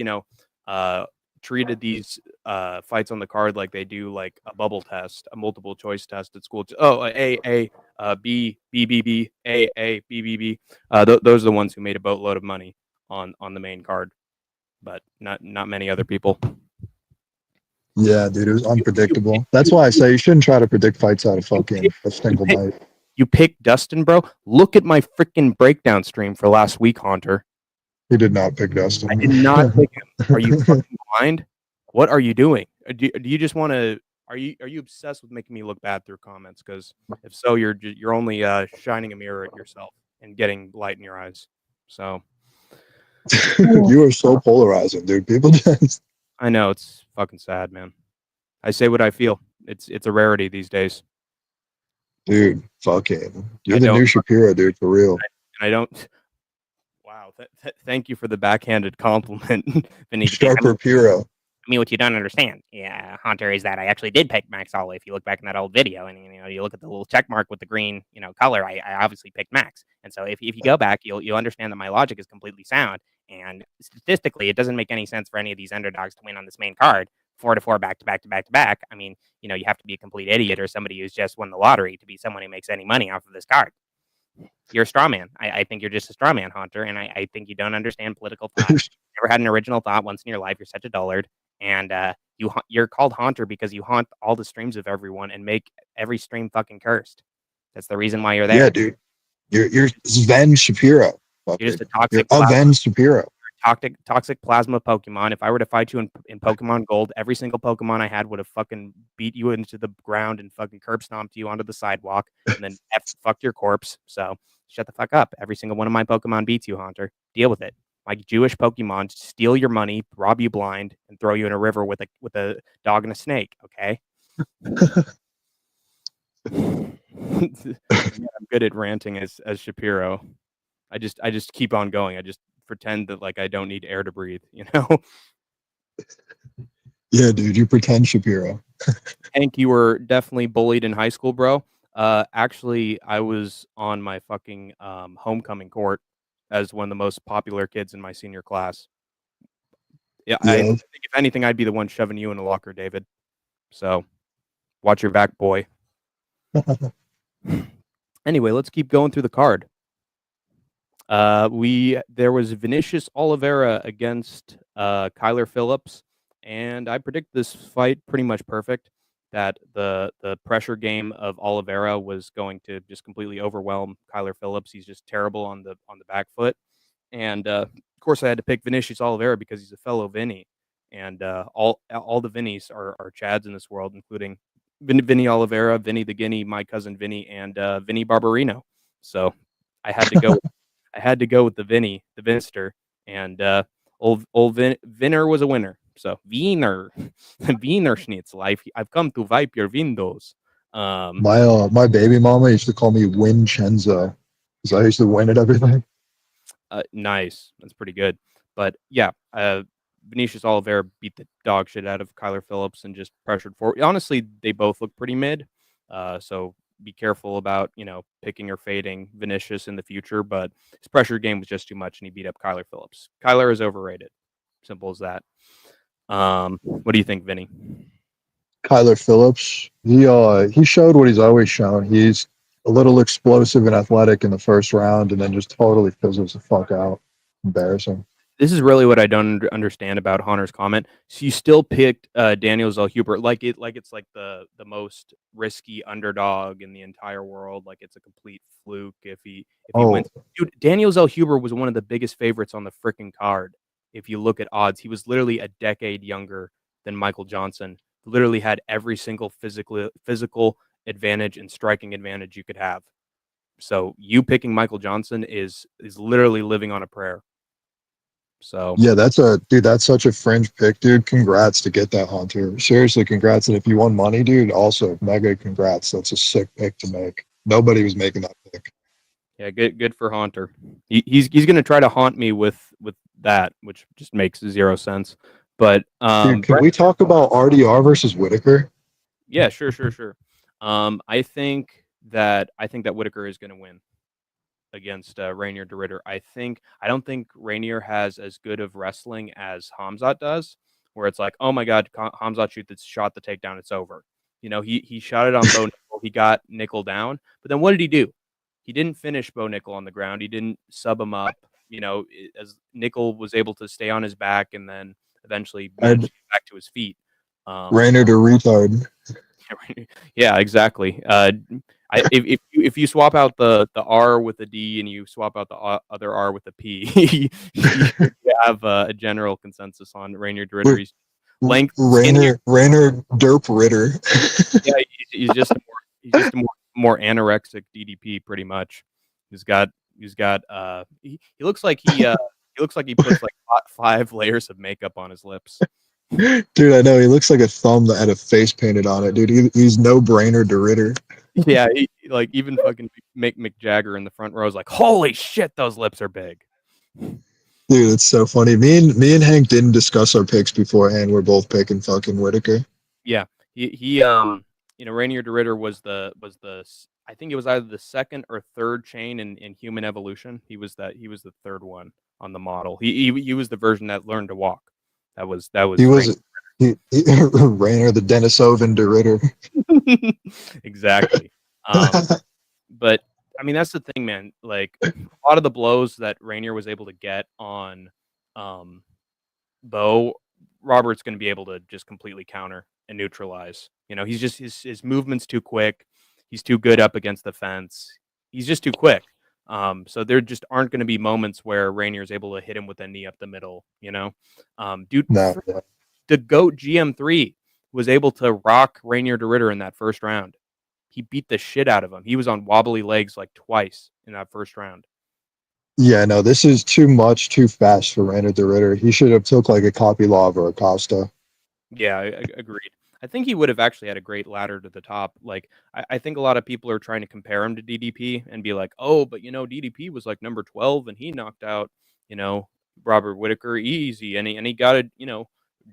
S1: treated these fights on the card like they do like a bubble test, a multiple choice test at school. A, B, B, B, B, A, B, B, B. Those are the ones who made a boatload of money on the main card, but not many other people.
S2: Yeah, dude, it was unpredictable. That's why I say you shouldn't try to predict fights out of fucking a single night.
S1: You picked Dustin, bro. Look at my freaking breakdown stream for last week, Haunter.
S2: He did not pick Dustin.
S1: I did not pick him. Are you fucking blind? What are you doing? Do you just want to? Are you obsessed with making me look bad through comments? Because if so, you're only shining a mirror at yourself and getting light in your eyes. So
S2: you are so polarizing, dude. People just.
S1: I know, it's fucking sad, man. I say what I feel. It's a rarity these days.
S2: Dude, fucking, you're
S1: I
S2: the
S1: don't.
S2: new Shapiro, dude, for real.
S1: I don't. Wow. Thank you for the backhanded compliment, Vinny.
S2: Sharper Piro.
S4: I mean, what you don't understand, yeah, Hunter, is that I actually did pick Max Holloway. If you look back in that old video, and you look at the little check mark with the green, color, I obviously picked Max. And so if you go back, you'll understand that my logic is completely sound. And statistically, it doesn't make any sense for any of these underdogs to win on this main card, 4-4 back to back to back to back. I mean, you have to be a complete idiot or somebody who's just won the lottery to be someone who makes any money off of this card. You're a straw man. I think you're just a straw man, Hunter, and I think you don't understand political thought. Never had an original thought once in your life. You're such a dullard. And you're called Haunter because you haunt all the streams of everyone and make every stream fucking cursed. That's the reason why you're there.
S2: Yeah, dude. You're Sven Shapiro.
S1: You're just a
S2: You're
S1: toxic plasma,
S2: Sven Shapiro.
S1: toxic plasma Pokemon. If I were to fight you in Pokemon Gold, every single Pokemon I had would have fucking beat you into the ground and fucking curb stomped you onto the sidewalk and then fucked your corpse. So shut the fuck up. Every single one of my Pokemon beats you, Haunter. Deal with it. My Jewish Pokemon steal your money, rob you blind, and throw you in a river with a dog and a snake. Okay. I'm good at ranting as Shapiro. I just keep on going. I just pretend that like I don't need air to breathe.
S2: Yeah, dude. You pretend Shapiro.
S1: Hank, you were definitely bullied in high school, bro. Actually, I was on my fucking homecoming court as one of the most popular kids in my senior class. Yeah, I think if anything, I'd be the one shoving you in a locker, David. So watch your back, boy. Anyway, let's keep going through the card. There was Vinicius Oliveira against Kyler Phillips, and I predict this fight pretty much perfect. That the pressure game of Oliveira was going to just completely overwhelm Kyler Phillips. He's just terrible on the back foot. And of course, I had to pick Vinicius Oliveira because he's a fellow Vinny. And all the Vinnies are Chads in this world, including Vinny Oliveira, Vinny the Guinea, my cousin Vinny, and Vinny Barbarino. So I had to go. I had to go with the Vinny, the Vinster, and old Vinner was a winner. So Wiener Schnitzel. I've come to wipe your windows.
S2: My baby mama used to call me Vincenzo because I used to win at everything.
S1: Nice, that's pretty good. But yeah, Vinicius Oliveira beat the dog shit out of Kyler Phillips and just pressured forward. Honestly, they both look pretty mid. So be careful about picking or fading Vinicius in the future. But his pressure game was just too much, and he beat up Kyler Phillips. Kyler is overrated. Simple as that. What do you think, Vinny?
S2: Kyler Phillips, he showed what he's always shown. He's a little explosive and athletic in the first round, and then just totally fizzles the fuck out. Embarrassing.
S1: This is really what I don't understand about Hunter's comment. So you still picked Daniel Zellhuber like it's like the most risky underdog in the entire world. Like it's a complete fluke if he wins. Dude, Daniel Zellhuber was one of the biggest favorites on the freaking card. If you look at odds, he was literally a decade younger than Michael Johnson. Literally had every single physical advantage and striking advantage you could have. So you picking Michael Johnson is literally living on a prayer. So
S2: yeah, that's such a fringe pick, dude. Congrats to get that, Hunter. Seriously, congrats. And if you won money, dude, also mega congrats. That's a sick pick to make. Nobody was making that pick.
S1: Yeah, good for Hunter. He's gonna try to haunt me with that, which just makes zero sense. But
S2: dude, can we talk about RDR versus Whitaker?
S1: Yeah, sure. I think that Whitaker is gonna win against Rainier de Ritter. I don't think Rainier has as good of wrestling as Hamzat does, where it's like, oh my god, Hamzat shot the takedown, it's over. He shot it on Bo Nickel, he got Nickel down, but then what did he do? He didn't finish Bo Nickel on the ground. He didn't sub him up. As Nickel was able to stay on his back and then eventually managed to get back to his feet.
S2: Rainier to retard.
S1: Yeah, exactly. If you swap out the R with the D and you swap out the other R with the P, you have a general consensus on Rainier de Ritter. Length,
S2: Rainier Derp Ritter.
S1: Yeah, he's just a more anorexic DDP, pretty much. He looks like he puts like 5 layers of makeup on his lips.
S2: Dude, I know he looks like a thumb that had a face painted on it, dude. He's no brainer de Ritter.
S1: Yeah, like even fucking Mick Jagger in the front row is like, holy shit, those lips are big.
S2: Dude, it's so funny. Me and Hank didn't discuss our picks beforehand. We're both picking fucking Whitaker.
S1: Yeah, he Rainier de Ritter was the I think it was either the second or third chain in human evolution. He was the third one on the model. He was the version that learned to walk. That was
S2: He was Rainer the Denisovan de Ritter.
S1: exactly. But I mean, that's the thing, man. Like a lot of the blows that Rainier was able to get on Bo, Robert's going to be able to just completely counter and neutralize. You know, he's just his movement's too quick. He's too good up against the fence. He's just too quick. So there just aren't going to be moments where Rainier is able to hit him with a knee up the middle. You know, dude,
S2: No,
S1: the GOAT GM3 was able to rock Rainier de Ritter in that first round. He beat the shit out of him. He was on wobbly legs like twice in that first round.
S2: yeah, no, this is too much, too fast for Rainer de Ritter. He should have took like a Kopylov or a Costa.
S1: Yeah, I agreed. I think he would have actually had a great ladder to the top. Like, I think a lot of people are trying to compare him to DDP and be like, oh, but DDP was like number 12 and he knocked out, Robert Whitaker easy, and he got a,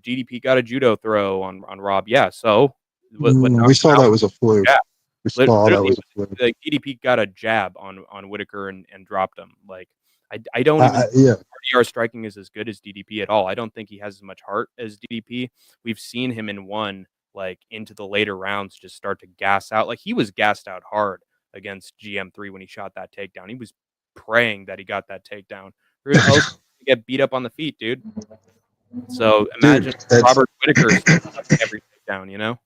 S1: DDP got a judo throw on Rob. Yeah, so what knocked
S2: We
S1: him
S2: saw
S1: out
S2: that
S1: was
S2: was a fluke.
S1: jab.
S2: We saw that
S1: Literally,
S2: was a fluke.
S1: like DDP got a jab on Whitaker and dropped him. Like, I don't even
S2: Yeah,
S1: RDR striking is as good as DDP at all. I don't think he has as much heart as DDP. We've seen him in one, like into the later rounds, just start to gas out. Like he was gassed out hard against GM3 when he shot that takedown. He was praying that he got that takedown. Or else he get beat up on the feet, dude. So imagine
S2: dude,
S1: Robert Whitaker every takedown,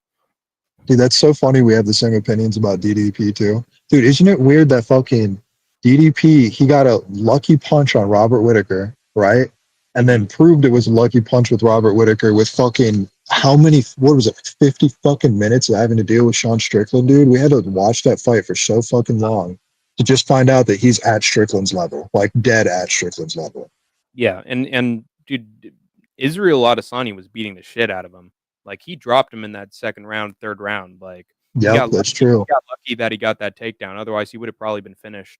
S2: Dude, that's so funny. We have the same opinions about DDP too. Dude, isn't it weird that fucking DDP, he got a lucky punch on Robert Whitaker, right? And then proved it was a lucky punch with Robert Whitaker with fucking how many, what was it, 50 fucking minutes of having to deal with Sean Strickland, dude? We had to watch that fight for so fucking long to just find out that he's at Strickland's level, like dead at Strickland's level.
S1: Yeah, and dude, Israel Adesanya was beating the shit out of him. Like he dropped him in that second round, third round. Like
S2: Yeah, that's true.
S1: He got lucky that he got that takedown. Otherwise, he would have probably been finished.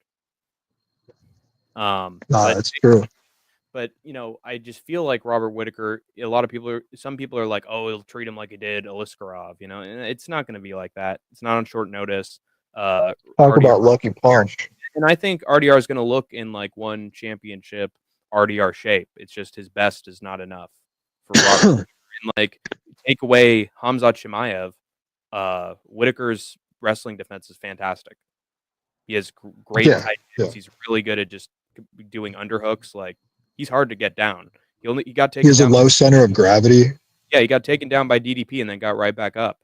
S2: That's true.
S1: But I just feel like Robert Whitaker. Some people are like, oh, he'll treat him like he did Aliskerov. And it's not going to be like that. It's not on short notice.
S2: Talk
S1: RDR,
S2: about lucky punch.
S1: and I think RDR is going to look in like one championship RDR shape. It's just his best is not enough for Robert. And like take away Hamzat Chimaev, Whitaker's wrestling defense is fantastic. He has great tight hips. He's really good at just doing underhooks. Like he's hard to get down. He got taken.
S2: He has a low center of gravity.
S1: Yeah, he got taken down by DDP and then got right back up.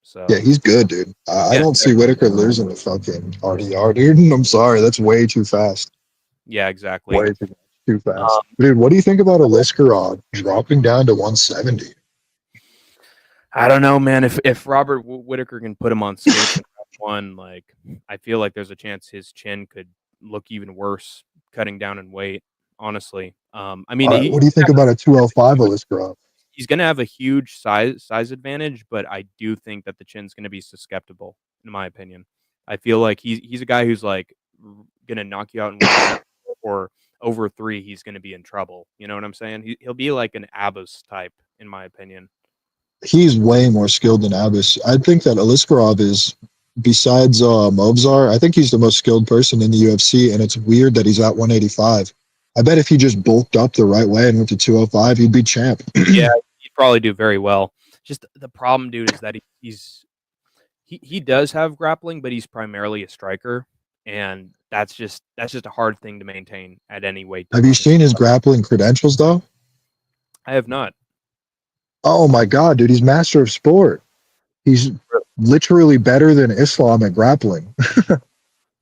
S1: So
S2: yeah, he's good, dude. I don't see Whitaker losing to fucking RDR, dude. I'm sorry, that's way too fast.
S1: Yeah, exactly.
S2: Way too fast. Dude, what do you think about Aliskerov dropping down to 170?
S1: I don't know, man. If Robert Whitaker can put him on skates in one, like I feel like there's a chance his chin could look even worse cutting down in weight. Honestly, I mean,
S2: what do you think about a 205 Aliskerov?
S1: He's going to have a huge size advantage, but I do think that the chin's going to be susceptible, in my opinion. I feel like he's a guy who's like going to knock you out in 1 or over 3. He's going to be in trouble. You know what I'm saying? He'll be like an Abbas type, in my opinion.
S2: He's way more skilled than Abbas. I think that Aliskerov is, besides Movzar, I think he's the most skilled person in the UFC, and it's weird that he's at 185. I bet if he just bulked up the right way and went to 205, he'd be champ.
S1: Yeah, he'd probably do very well. Just the problem, dude, is that he does have grappling, but he's primarily a striker, and that's just a hard thing to maintain at any weight.
S2: Have you seen his grappling credentials, though?
S1: I have not.
S2: Oh my god, dude, he's master of sport. He's literally better than Islam at grappling.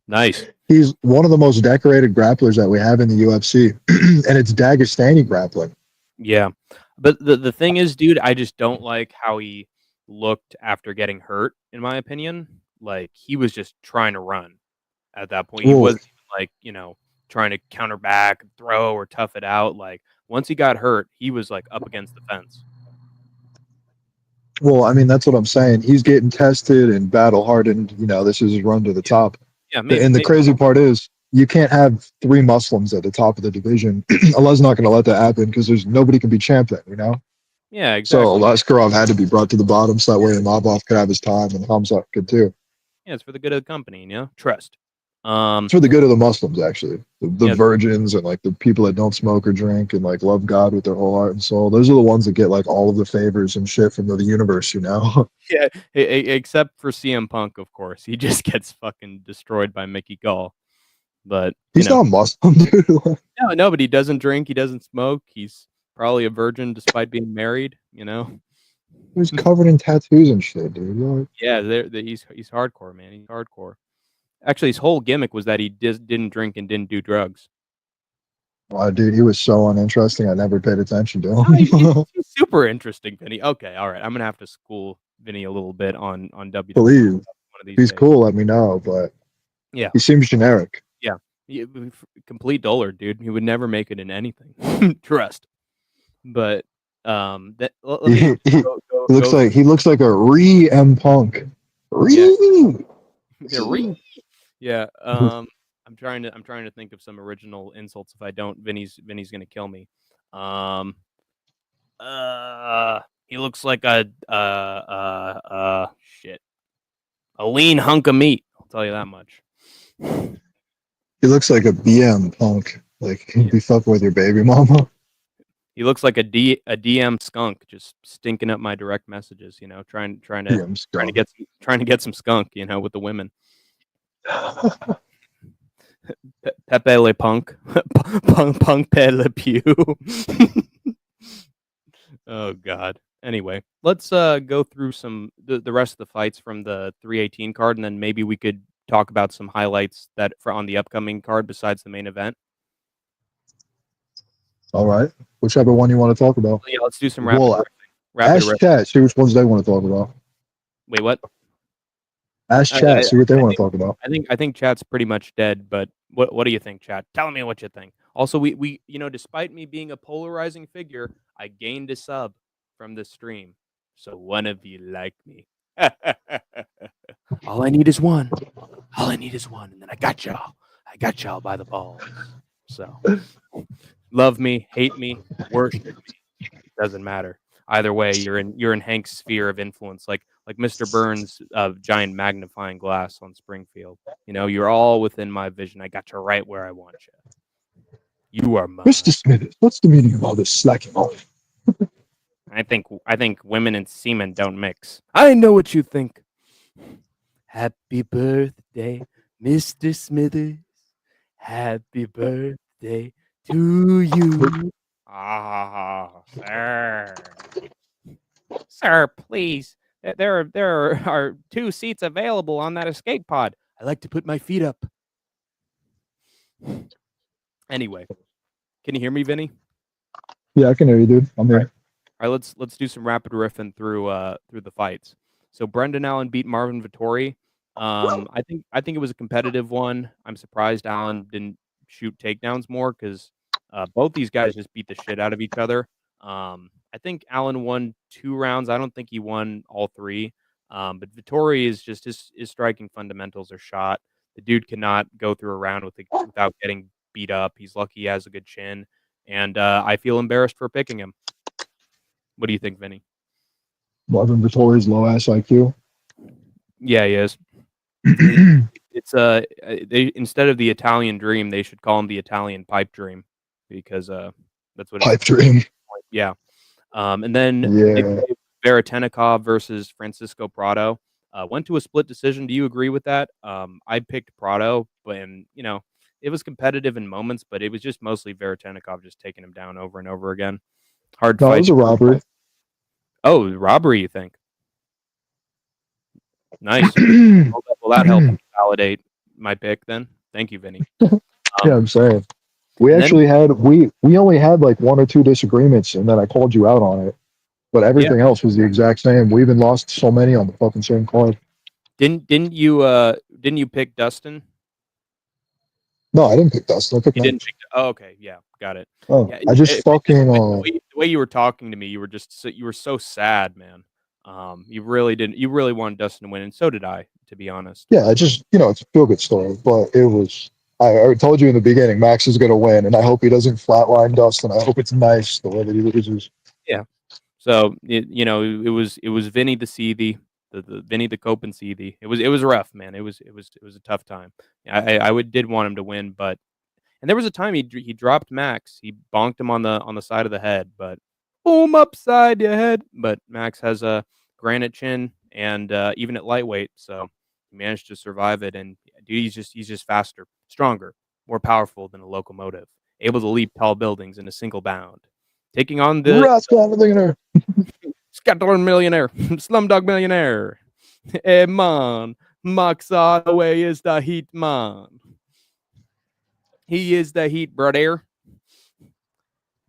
S1: Nice.
S2: He's one of the most decorated grapplers that we have in the UFC, and it's Dagestani grappling.
S1: Yeah, but the thing is, dude, I just don't like how he looked after getting hurt. In my opinion, like he was just trying to run at that point. He wasn't like trying to counter back, throw, or tough it out. Like once he got hurt, he was like up against the fence.
S2: Well, I mean, that's what I'm saying. He's getting tested and battle hardened. You know, this is his run to the top.
S1: Yeah, maybe.
S2: And the crazy part is, you can't have 3 Muslims at the top of the division. Allah's not going to let that happen because there's nobody can be champion, you know?
S1: Yeah,
S2: So
S1: exactly.
S2: Askarov had to be brought to the bottom so that way Imavov could have his time and Hamza could too.
S1: Yeah, it's for the good of the company, you know? Trust.
S2: It's for the good of the Muslims, actually. The
S1: Yeah.
S2: virgins and like the people that don't smoke or drink and like love God with their whole heart and soul. Those are the ones that get like all of the favors and shit from the universe, you know?
S1: Yeah, except for CM Punk, of course. He just gets fucking destroyed by Mickey Gall. But you
S2: He's
S1: know,
S2: not Muslim, dude.
S1: no, but he doesn't drink, he doesn't smoke. He's probably a virgin despite being married, you know?
S2: He's covered in tattoos and shit, dude. Like,
S1: Yeah, he's hardcore, man. He's hardcore. Actually, his whole gimmick was that he just didn't drink and didn't do drugs.
S2: wow, dude, he was so uninteresting. I never paid attention to
S1: No,
S2: him.
S1: he's super interesting, Vinny. Okay, all right. I'm gonna have to school Vinny a little bit on WWE
S2: Believe.
S1: one of these
S2: He's
S1: days.
S2: cool, let me know, but
S1: Yeah,
S2: he seems generic.
S1: complete dullard, dude. He would never make it in anything. Trust. But that let me
S2: He, he looks
S1: go
S2: like he looks like a M Punk.
S1: yeah. I'm trying to think of some original insults. If I don't, Vinny's gonna kill me. Um, he looks like a shit, a lean hunk of meat. I'll tell you that much.
S2: He looks like a BM Punk. Like he'd be fucking with your baby mama.
S1: He looks like a DM skunk, just stinking up my direct messages. You know, trying to get some skunk. You know, with the women. Pepe Le Punk, Punk Pe Le Pew. Oh God. Anyway, let's go through the rest of the fights from the 318 card, and then maybe we could talk about some highlights that for on the upcoming card besides the main event.
S2: All right. Whichever one you want to talk about.
S1: Yeah, let's do some
S2: Well,
S1: rapid
S2: ask
S1: riff.
S2: chat, see which ones they want to talk about.
S1: Wait, what?
S2: Ask chat, see what they want to talk about.
S1: I think chat's pretty much dead, but what do you think, chat? Tell me what you think. Also, we you know, despite me being a polarizing figure, I gained a sub from this stream. So one of you like me. All I need is one. All I need is one, and then I got y'all. I got y'all by the balls. So love me, hate me, worship me. Doesn't matter. Either way, you're in Hank's sphere of influence, like Mr. Burns' giant magnifying glass on Springfield. You know, you're all within my vision. I got you right where I want you. You are mine.
S2: Mr. Smithers, what's the meaning of all this slacking off?
S1: I think women and semen don't mix. I know what you think. Happy birthday, Mr. Smithers. Happy birthday to you. Ah, sir. Sir, please. There are 2 seats available on that escape pod. I like to put my feet up. Anyway, can you hear me, Vinny?
S2: Yeah, I can hear you, dude. I'm here.
S1: All right, let's do some rapid riffing through the fights. So Brendan Allen beat Marvin Vettori. I think it was a competitive one. I'm surprised Allen didn't shoot takedowns more because both these guys just beat the shit out of each other. I think Allen won 2 rounds. I don't think he won all 3. But Vettori is just his striking fundamentals are shot. The dude cannot go through a round without getting beat up. He's lucky he has a good chin, and I feel embarrassed for picking him. What do you think, Vinny?
S2: Marvin Vittori's low ass IQ.
S1: Yeah, he is. It's they instead of the Italian dream, they should call him the Italian pipe dream because that's what
S2: Pipe dream.
S1: Yeah. And then
S2: Yeah.
S1: Veretenikov versus Francisco Prado went to a split decision. Do you agree with that? I picked Prado, but you know, it was competitive in moments, but it was just mostly Veretenikov just taking him down over and over again. Hard
S2: No,
S1: fight.
S2: it was a robbery.
S1: Oh, robbery, you think? Nice. Well, that helped validate my pick then. Thank you, Vinny.
S2: Yeah, I'm saying. We actually had we only had like 1 or 2 disagreements, and then I called you out on it. But everything else was the exact same. We even lost so many on the fucking same card.
S1: Didn't you pick Dustin?
S2: No, I didn't pick Dustin. I picked
S1: You
S2: Mike.
S1: didn't pick. Oh, okay, yeah, got it.
S2: Oh,
S1: Yeah,
S2: I just fucking.
S1: the way you were talking to me, you were so sad, man. You really didn't. You really wanted Dustin to win, and so did I, to be honest.
S2: Yeah, I just, it's a feel good story, but it was. I told you in the beginning, Max is going to win, and I hope he doesn't flatline Dustin. I hope it's nice the way that he loses.
S1: Yeah. So it was Vinny the Seethy, the Vinny the Cope and Seethy. It was rough, man. It was a tough time. I did want him to win, but and there was a time he dropped Max. He bonked him on the side of the head, but boom upside your head. But Max has a granite chin, and even at lightweight, so he managed to survive it. And dude, he's just faster, stronger, more powerful than a locomotive, able to leap tall buildings in a single bound, taking on the Scatterman Millionaire, Slumdog Millionaire. Hey man, Max Holloway is the heat man. He is the heat, brother.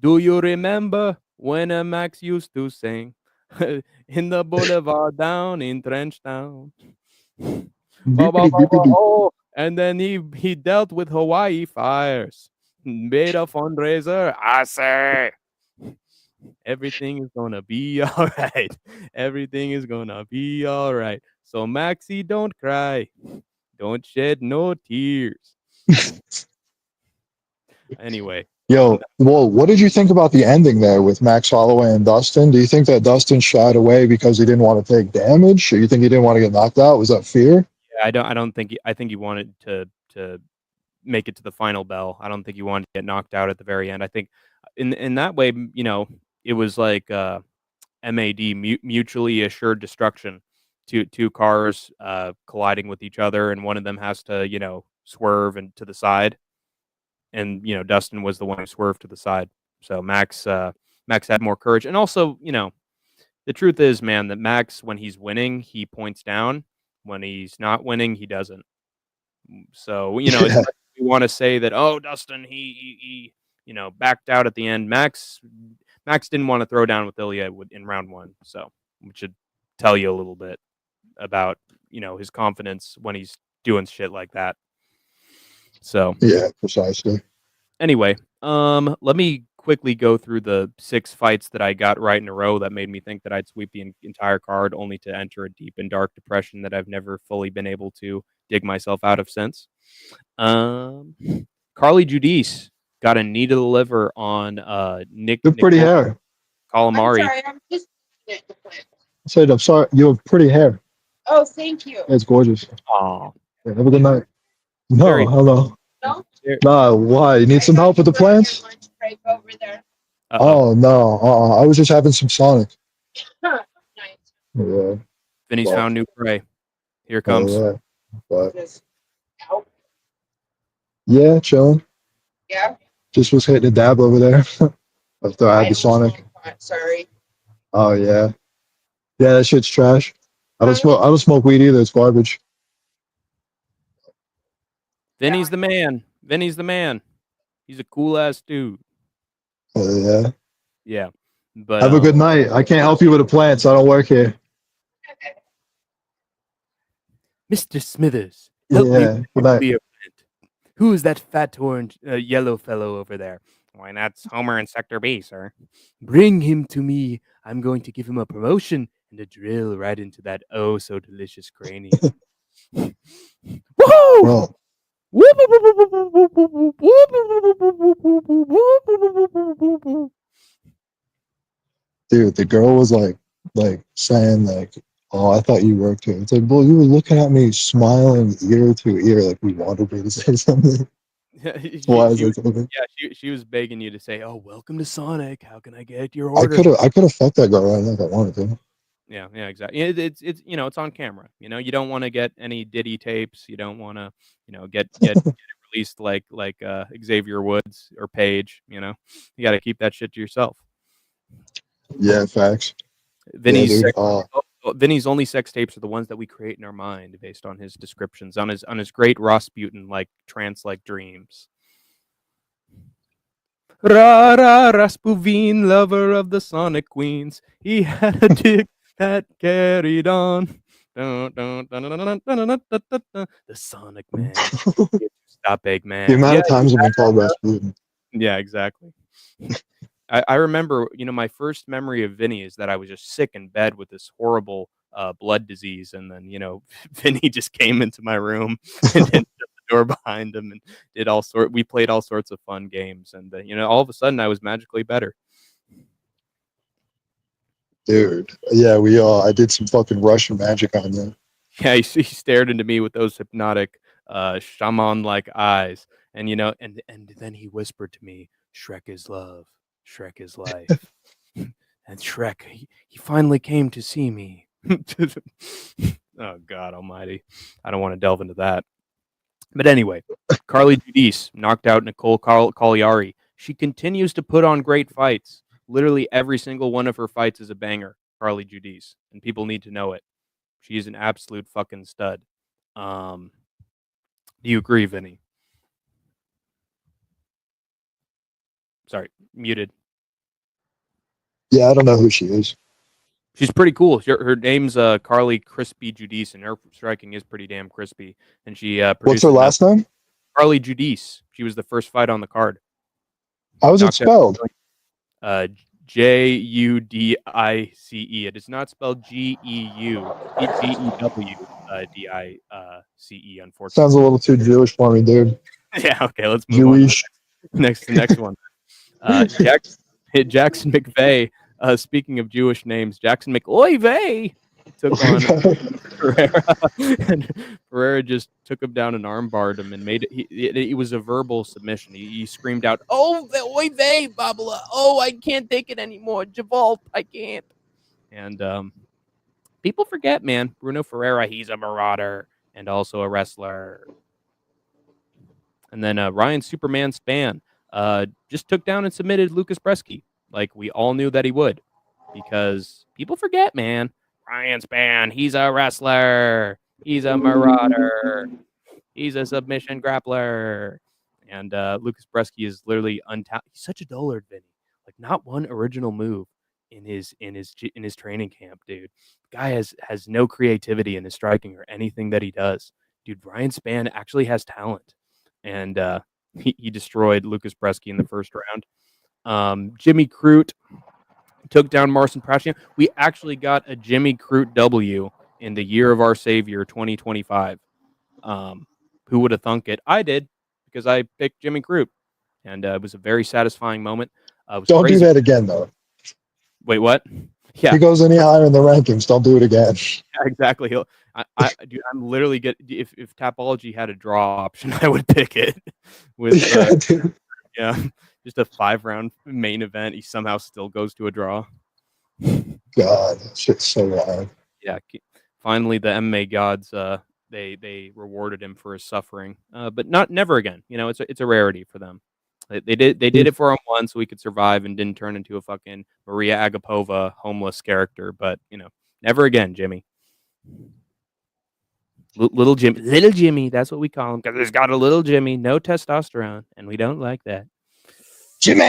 S1: Do you remember when Max used to sing in the boulevard down in Trenchtown? And then he dealt with Hawaii fires, made a fundraiser. I say, everything is gonna be all right. Everything is gonna be all right. So Maxie, don't cry, don't shed no tears. Anyway.
S2: Yo, well, what did you think about the ending there with Max Holloway and Dustin? Do you think that Dustin shied away because he didn't want to take damage, or you think he didn't want to get knocked out? Was that fear?
S1: Yeah, I don't think I think he wanted to make it to the final bell. I don't think he wanted to get knocked out at the very end. I think in that way, it was like MAD, mutually assured destruction. Two cars colliding with each other, and one of them has to swerve and to the side. And Dustin was the one who swerved to the side. So Max had more courage, and also the truth is, man, that Max, when he's winning, he points down. When he's not winning, he doesn't. So
S2: Yeah.
S1: we want to say that, oh, Dustin, he backed out at the end. Max didn't want to throw down with Ilya in round 1, so we should tell you a little bit about his confidence when he's doing shit like that. So
S2: yeah, precisely.
S1: Anyway, let me quickly go through the 6 fights that I got right in a row that made me think that I'd sweep the entire card, only to enter a deep and dark depression that I've never fully been able to dig myself out of since. Carly Giudice got a knee to the liver on Nick.
S2: You have pretty hair.
S1: Calamari.
S3: I'm sorry, I'm just
S2: I said, I'm sorry, you have pretty hair.
S3: Oh, thank you.
S2: It's gorgeous.
S1: Aw.
S2: Yeah, have a good night. No,
S1: Very-
S2: hello.
S3: No?
S2: Nah, why? You need some help with the plants?
S3: Lunch break over there.
S2: Oh, no. I was just having some Sonic.
S3: Huh, nice.
S2: Yeah.
S1: Vinny's
S2: Well.
S1: found new prey. Here it comes.
S2: Yeah. But,
S3: Just out.
S2: yeah, chilling.
S3: Yeah.
S2: Just was hitting a dab over there after I had the Sonic.
S3: Sorry.
S2: Oh, yeah. Yeah, that shit's trash. I don't smoke weed either. It's garbage.
S1: Vinny's the man. Vinny's the man. He's a cool ass dude.
S2: Yeah.
S1: Yeah. But
S2: Have a good night. I can't help you with the plants. I don't work here.
S1: Mr. Smithers, help me
S2: Yeah. Good night.
S1: clear plant. Who is that fat orange yellow fellow over there?
S4: Why, that's Homer in Sector B, sir.
S1: Bring him to me. I'm going to give him a promotion and a drill right into that oh so delicious cranium. Woohoo!
S2: Bro, dude, the girl was like saying like, "Oh, I thought you worked here." It's like, well, you were looking at me, smiling ear to ear, like we wanted me to say something. Why is it something?
S1: She was begging you to say, "Oh, welcome to Sonic. How can I get your
S2: I
S1: order?"
S2: could have fucked that girl right now if I wanted to.
S1: Yeah, exactly. It's it's on camera. You don't want to get any Diddy tapes. You don't want to get it released like Xavier Woods or Paige. You got to keep that shit to yourself.
S2: Yeah, facts.
S1: Vinny's
S2: Yeah, dude.
S1: Vinny's only sex tapes are the ones that we create in our mind based on his descriptions, on his great Rasputin like trance like dreams. Ra ra Rasputin, lover of the Sonic Queens. He had a dick that carried on. The Sonic Man. Stop, Eggman.
S2: The amount of times I've been called Rasputin.
S1: Yeah, exactly. I remember, my first memory of Vinny is that I was just sick in bed with this horrible blood disease, and then Vinny just came into my room and then shut the door behind him and did we played all sorts of fun games, and all of a sudden I was magically better.
S2: Dude, yeah, I did some fucking Russian magic on you.
S1: Yeah, he stared into me with those hypnotic, shaman-like eyes, and and then he whispered to me, "Shrek is love, Shrek is life," and Shrek, he finally came to see me. Oh God Almighty, I don't want to delve into that. But anyway, Carly Judice knocked out Nicole Cagliari. She continues to put on great fights. Literally every single one of her fights is a banger, Carly Judice, and people need to know it. She is an absolute fucking stud. Do you agree, Vinny? Sorry, muted.
S2: Yeah, I don't know who she is.
S1: She's pretty cool. Her name's Carly Crispy Judice, and her striking is pretty damn crispy. And she
S2: What's her last name?
S1: Carly Judice. She was the first fight on the card.
S2: How is it spelled?
S1: Judice. It is not spelled Geu. Gewice. Unfortunately,
S2: Sounds a little too Jewish for me, dude.
S1: Yeah. Okay. Let's move
S2: Jewish.
S1: on. Next one. Jackson McVeigh. Speaking of Jewish names, Jackson McOyvey took on Pereira, and Pereira just took him down and armbarred him and made it. It was a verbal submission. He screamed out, "Oh, the Oyvey, Babla! Oh, I can't take it anymore, Javalt, I can't." And people forget, man. Bruno Ferreira, he's a marauder and also a wrestler. And then Ryan Superman Span just took down and submitted Lucas Bresky. Like we all knew that he would, because people forget, man. Ryan Span, he's a wrestler. He's a marauder. He's a submission grappler. And Lucas Bresky is literally untapped. He's such a dullard, Vinny. Like not one original move in his training camp, dude. The guy has no creativity in his striking or anything that he does. Dude, Ryan Span actually has talent. And he destroyed Lucas Bresky in the first round. Jimmy Crute took down Marcin Prashniak. We actually got a Jimmy Crute W in the year of our Savior 2025. Who would have thunk it? I did, because I picked Jimmy Crute, and it was a very satifying moment.
S2: Don't do that again, though.
S1: Wait, what? Yeah,
S2: if he goes any higher in the rankings, don't do it again.
S1: Yeah, exactly. Dude, I'm literally if Tapology had a draw option, I would pick it with yeah. Just a 5-round main event. He somehow still goes to a draw.
S2: God, that shit's so wild.
S1: Yeah. Finally, the MMA gods, they rewarded him for his suffering, but never again. It's a rarity for them. They did it for him once, so he could survive and didn't turn into a fucking Maria Agapova homeless character. But never again, Jimmy. Little Jimmy. That's what we call him, because he's got a little Jimmy, no testosterone, and we don't like that.
S2: Jimmy!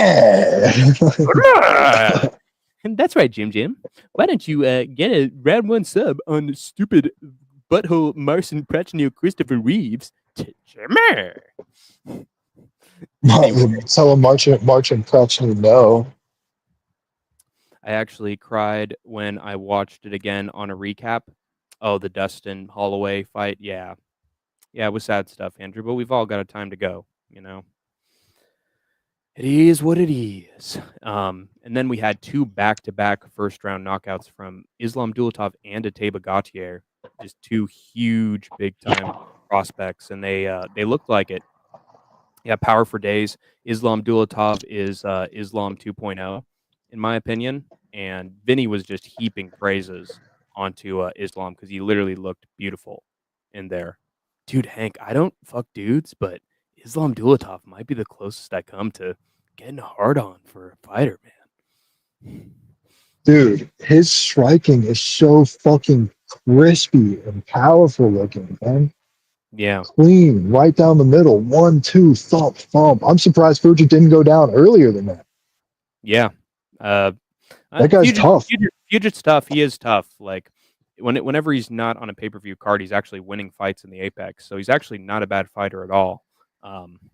S1: And that's right, Jim. Why don't you get a round 1 sub on the stupid butthole Marcin Prashniak Christopher Reeves? Jimmy!
S2: Tell him Marcin Prashniak no.
S1: I actually cried when I watched it again on a recap. Oh, the Dustin Holloway fight. Yeah, it was sad stuff, Andrew, but we've all got a time to go, It is what it is. And then we had 2 back-to-back first-round knockouts from Islam Dulatov and Ateba Gautier, just 2 huge, big-time prospects, and they looked like it. Yeah, power for days. Islam Dulatov is Islam 2.0, in my opinion, and Vinny was just heaping praises onto Islam because he literally looked beautiful in there. Dude, Hank, I don't fuck dudes, but Islam Dulatov might be the closest I come to getting hard on for a fighter, man.
S2: Dude, his striking is so fucking crispy and powerful looking, man.
S1: Yeah.
S2: Clean, right down the middle. 1, 2, thump, thump. I'm surprised Fujic didn't go down earlier than that.
S1: Yeah.
S2: That guy's tough.
S1: Fugit's tough. He is tough. Like, whenever he's not on a pay-per-view card, he's actually winning fights in the Apex. So he's actually not a bad fighter at all.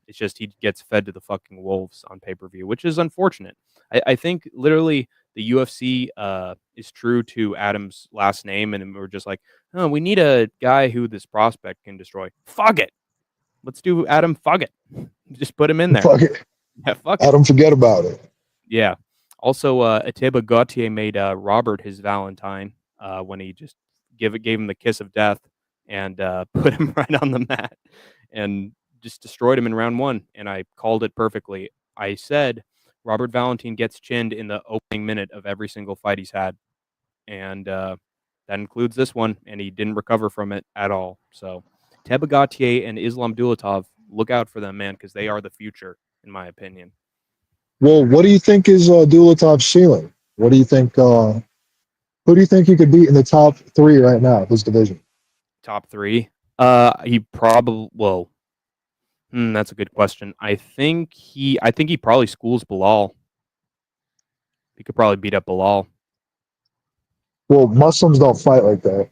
S1: It's just he gets fed to the fucking wolves on pay-per-view, which is unfortunate. I think literally the UFC is true to Adam's last name, and we're just like, oh, we need a guy who this prospect can destroy. Fuck it. Let's do Adam Fuck it. Just put him in there.
S2: Fuck it.
S1: Yeah, fuck
S2: I
S1: it.
S2: don't forget about it.
S1: Yeah. Also, Atiba Gauthier made Robert his Valentine when he just gave him the kiss of death and put him right on the mat and just destroyed him in round 1. And I called it perfectly. I said Robert Valentine gets chinned in the opening minute of every single fight he's had, and that includes this one. And he didn't recover from it at all. So, Teba Gauthier and Islam Dulatov, look out for them, man, because they are the future, in my opinion.
S2: Well, what do you think is Dulatov's ceiling? What do you think? Who do you think he could beat in the top 3 right now of his division?
S1: Top 3? He probably that's a good question. I think he probably schools Bilal. He could probably beat up Bilal.
S2: Well, Muslims don't fight like that.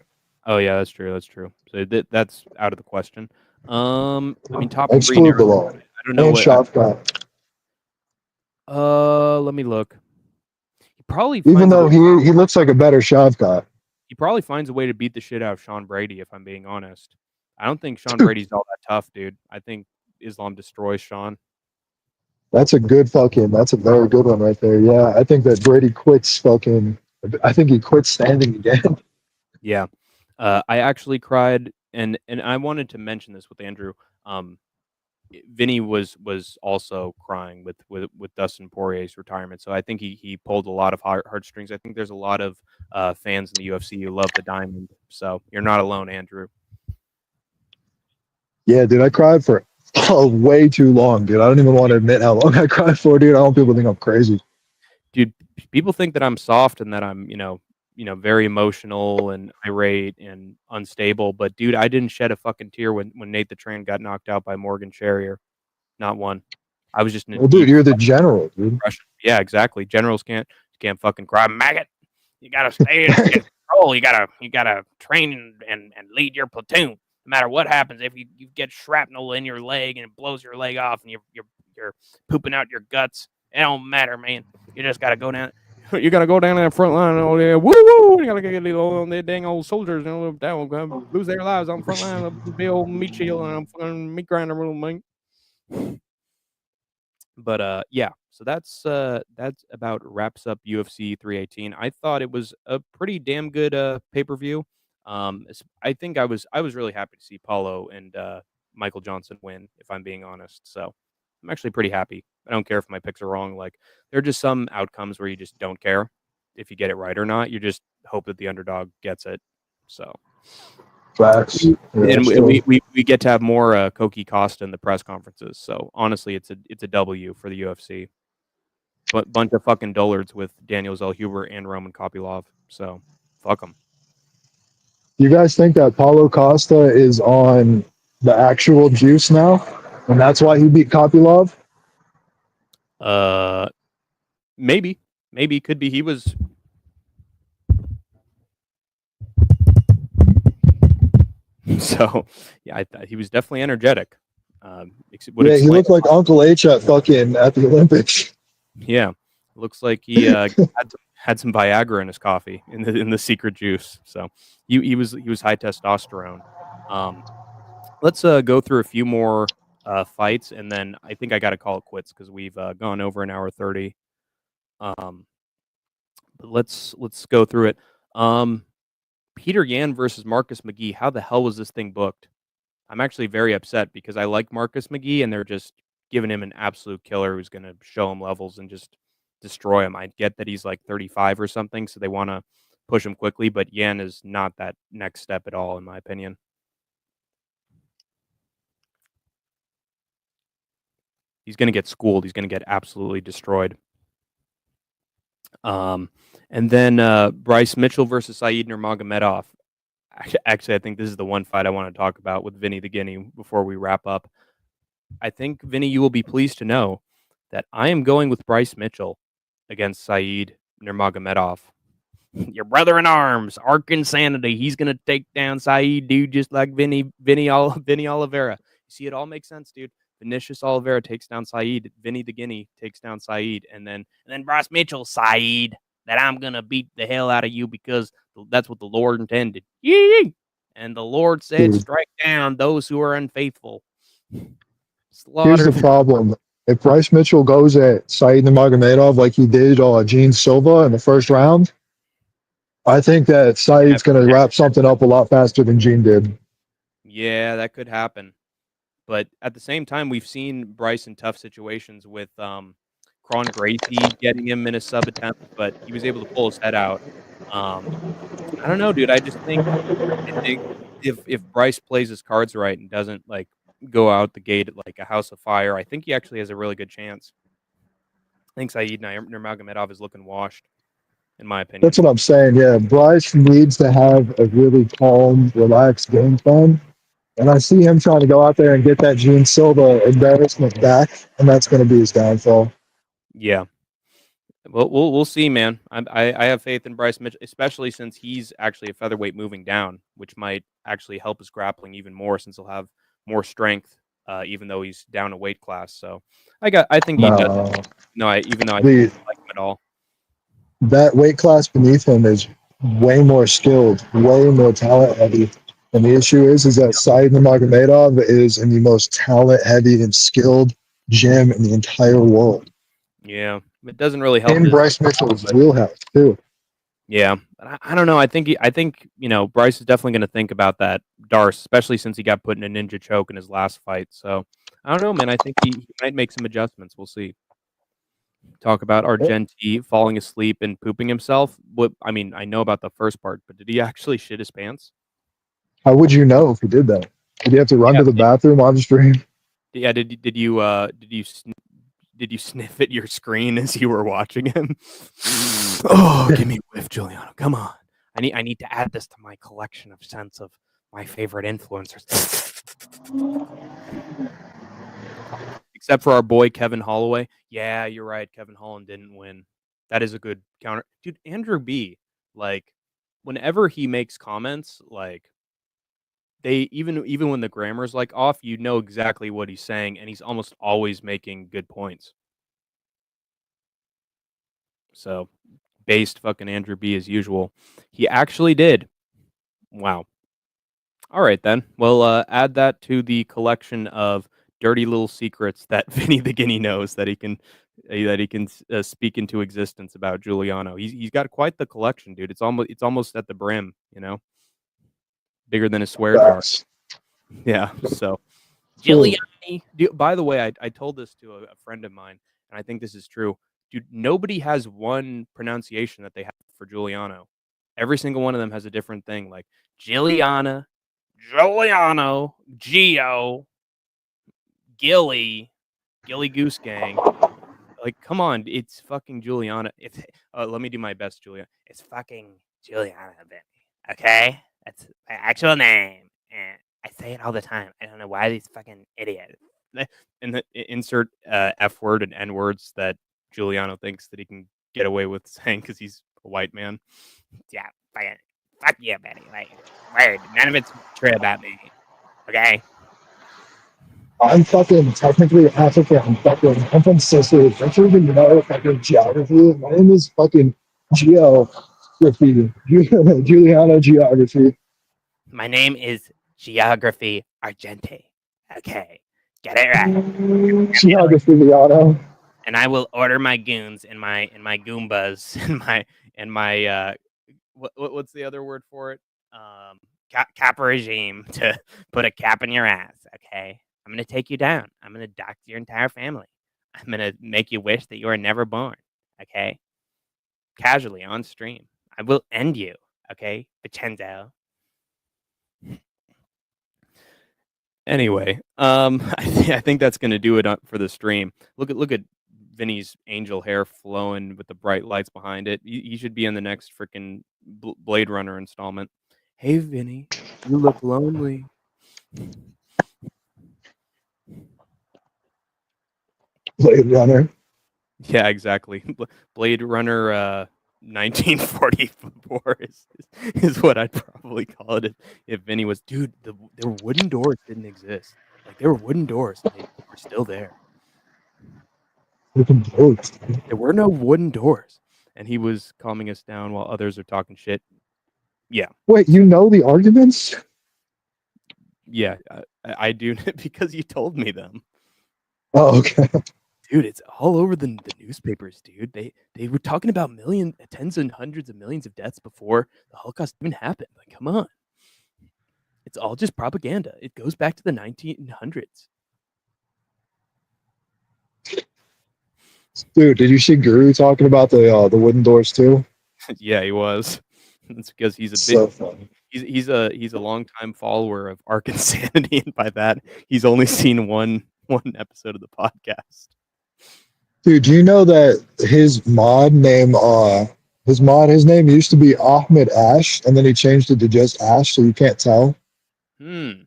S1: Oh yeah, that's true. That's true. So that's out of the question. I mean, top 3
S2: Exclude
S1: narrative.
S2: Bilal.
S1: I don't know
S2: And
S1: what.
S2: Shafkat.
S1: Let me look. He probably
S2: Even
S1: finds a
S2: though
S1: way,
S2: he looks like a better Shafkat.
S1: he probably finds a way to beat the shit out of Sean Brady. If I'm being honest, I don't think Sean Brady's all that tough, dude. I think Islam destroys Sean.
S2: That's a very good one right there. Yeah, I think that Brady quits I think he quits standing again.
S1: Yeah. I actually cried, and I wanted to mention this with Andrew. Vinny was also crying with Dustin Poirier's retirement, so I think he pulled a lot of heartstrings. I think there's a lot of fans in the UFC who love the diamond, so you're not alone, Andrew.
S2: Yeah, dude, I cried for way too long, dude. I don't even want to admit how long I cried for, dude. I don't want people to think I'm crazy.
S1: Dude, people think that I'm soft and that I'm very emotional and irate and unstable, but dude, I didn't shed a fucking tear when Nate the Train got knocked out by Morgan Sherrier. Not one. I was just in a
S2: Well,
S1: deep
S2: dude, you're the general, dude.
S1: depression. Yeah, exactly. Generals can't fucking cry, maggot. You gotta stay in control. You gotta train and lead your platoon. No matter what happens, if you get shrapnel in your leg and it blows your leg off and you're pooping out your guts, it don't matter, man. You just gotta go down. You gotta go down that front line. Oh yeah, woo woo! You gotta get the dang old soldiers. That will lose their lives on the front line. Be old meat shield and I'm fucking meat grinder, little man. But yeah, so that's about wraps up UFC 318. I thought it was a pretty damn good pay-per-view. I think I was really happy to see Paulo and Michael Johnson win, if I'm being honest. So I'm actually pretty happy. I don't care if my picks are wrong. Like, there are just some outcomes where you just don't care if you get it right or not. You just hope that the underdog gets it. So
S2: Facts. Yeah,
S1: and
S2: still.
S1: we get to have more Koki Costa in the press conferences. So honestly, it's a W for the UFC. But bunch of fucking dullards with Daniel Zellhuber and Roman Kopylov. So fuck them.
S2: You guys think that Paulo Costa is on the actual juice now, and that's why he beat Kopylov?
S1: Maybe could be. He was. So yeah, I thought he was definitely energetic.
S2: Yeah, he looked like Uncle H at the Olympics.
S1: Yeah, looks like he had some Viagra in his coffee in the secret juice. So he was high testosterone. Let's go through a few more fights, and then I think I got to call it quits because we've gone over an hour 30. But let's go through it. Peter Yan versus Marcus McGee. How the hell was this thing booked? I'm actually very upset because I like Marcus McGee, and they're just giving him an absolute killer who's going to show him levels and just destroy him. I get that he's like 35 or something, so they want to push him quickly, but Yan is not that next step at all, in my opinion. He's going to get schooled. He's going to get absolutely destroyed. And then Bryce Mitchell versus Saeed Nurmagomedov. Actually, I think this is the one fight I want to talk about with Vinny the Guinea before we wrap up. I think, Vinny, you will be pleased to know that I am going with Bryce Mitchell against Saeed Nurmagomedov. Your brother in arms, Ark Insanity. He's going to take down Saeed, dude, just like Vinny Oliveira. You see, it all makes sense, dude. Vinicius Oliveira takes down Saeed. Vinny the Guinea takes down Saeed, and then
S4: Bryce Mitchell, Saeed, that I'm gonna beat the hell out of you because that's what the Lord intended. Yee! And the Lord said,
S2: Dude.
S4: strike down those who are unfaithful.
S2: Here's the
S4: Slaughter.
S2: problem. If Bryce Mitchell goes at Saeed Nurmagomedov like he did Gene Silva in the first round, I think that Saeed's going to wrap something up a lot faster than Gene did.
S1: Yeah, that could happen. But at the same time, we've seen Bryce in tough situations with Cron Gracie getting him in a sub attempt, but he was able to pull his head out. I don't know, dude. I think if Bryce plays his cards right and doesn't like go out the gate like a house of fire, I think he actually has a really good chance. I think Saeed Nurmagomedov is looking washed, in my opinion.
S2: That's what I'm saying. Yeah, Bryce needs to have a really calm, relaxed game plan. And I see him trying to go out there and get that Gene Silva embarrassment back, and that's going to be his downfall.
S1: Yeah. Well, we'll see, man. I have faith in Bryce Mitchell, especially since he's actually a featherweight moving down, which might actually help his grappling even more since he'll have more strength, even though he's down a weight class. So I think he does. No, even though I don't like him at all.
S2: That weight class beneath him is way more skilled, way more talent heavy. And the issue is that Saeed Nurmagomedov is in the most talent heavy and skilled gym in the entire world.
S1: Yeah, it doesn't really help.
S2: In Bryce Mitchell's wheelhouse too.
S1: Yeah, but I don't know. I think Bryce is definitely going to think about that Darce, especially since he got put in a ninja choke in his last fight. So I don't know, man. I think he might make some adjustments. We'll see. Talk about Argenti falling asleep and pooping himself. I know about the first part, but did he actually shit his pants?
S2: How would you know if he did that? Did you have to run to the bathroom on the stream?
S1: Yeah. Did you sniff at your screen as you were watching him? Oh, give me a whiff, Giuliano. Come on. I need to add this to my collection of scents of my favorite influencers. Except for our boy Kevin Holloway. Yeah, you're right. Kevin Holland didn't win. That is a good counter. Dude, Andrew B, like, whenever he makes comments, like, they even when the grammar's like off, you know exactly what he's saying, and he's almost always making good points. So, based fucking Andrew B as usual. He actually did. Wow. All right then. Well, add that to the collection of dirty little secrets that Vinny the Guinea knows that he can speak into existence about Giuliano. He's got quite the collection, dude. It's almost at the brim, bigger than a swear jar. Yeah. So, Giuliani. By the way, I told this to a friend of mine, and I think this is true. Dude, nobody has one pronunciation that they have for Giuliano. Every single one of them has a different thing, like Giuliano, Gio, Gilly Goose Gang. Like, come on, it's fucking Giuliano. Let me do my best, Julia.
S4: It's fucking Giuliano, Vinny. Okay, that's my actual name, and I say it all the time. I don't know why these fucking idiots.
S1: And insert F word and N words that Giuliano thinks that he can get away with saying because he's a white man.
S4: Yeah, fuck you, Vinny. Like, word. None of it's true about me. Okay.
S2: I'm fucking technically African. I'm from Sicily. Don't you even know fucking geography? My name is fucking Geography. Giuliano Geography.
S4: My name is Geography Argenti. Okay. Get it right.
S2: Geography Liano.
S4: And I will order my goons and my Goombas and my
S1: what's the other word for it?
S4: Cap regime to put a cap in your ass. Okay. I'm going to take you down. I'm going to dox your entire family. I'm going to make you wish that you were never born. Okay. Casually on stream. I will end you. Okay. Vincenzo.
S1: Anyway, I think that's going to do it for the stream. Look at Vinny's angel hair flowing with the bright lights behind it. He should be in the next freaking Blade Runner installment. Hey, Vinny, you look lonely.
S2: Blade Runner.
S1: Yeah, exactly. Blade Runner 1944 is what I'd probably call it if Vinny was. Dude, the wooden doors didn't exist. Like they were wooden doors, and they were still there.
S2: Freaking doors.
S1: There were no wooden doors, and he was calming us down while others are talking shit. Yeah,
S2: Wait, you know the arguments?
S1: yeah, I do because you told me them.
S2: Oh, okay.
S1: Dude, it's all over the newspapers, dude. They were talking about tens and hundreds of millions of deaths before the Holocaust even happened. Like, come on. It's all just propaganda. It goes back to the 1900s.
S2: Dude, did you see Guru talking about the wooden doors too?
S1: Yeah, he was. It's because he's a
S2: So
S1: big
S2: funny.
S1: he's a longtime follower of Ark Insanity, and by that he's only seen one episode of the podcast.
S2: Dude, do you know that his his name used to be Ahmed Ash, and then he changed it to just Ash, so you can't tell.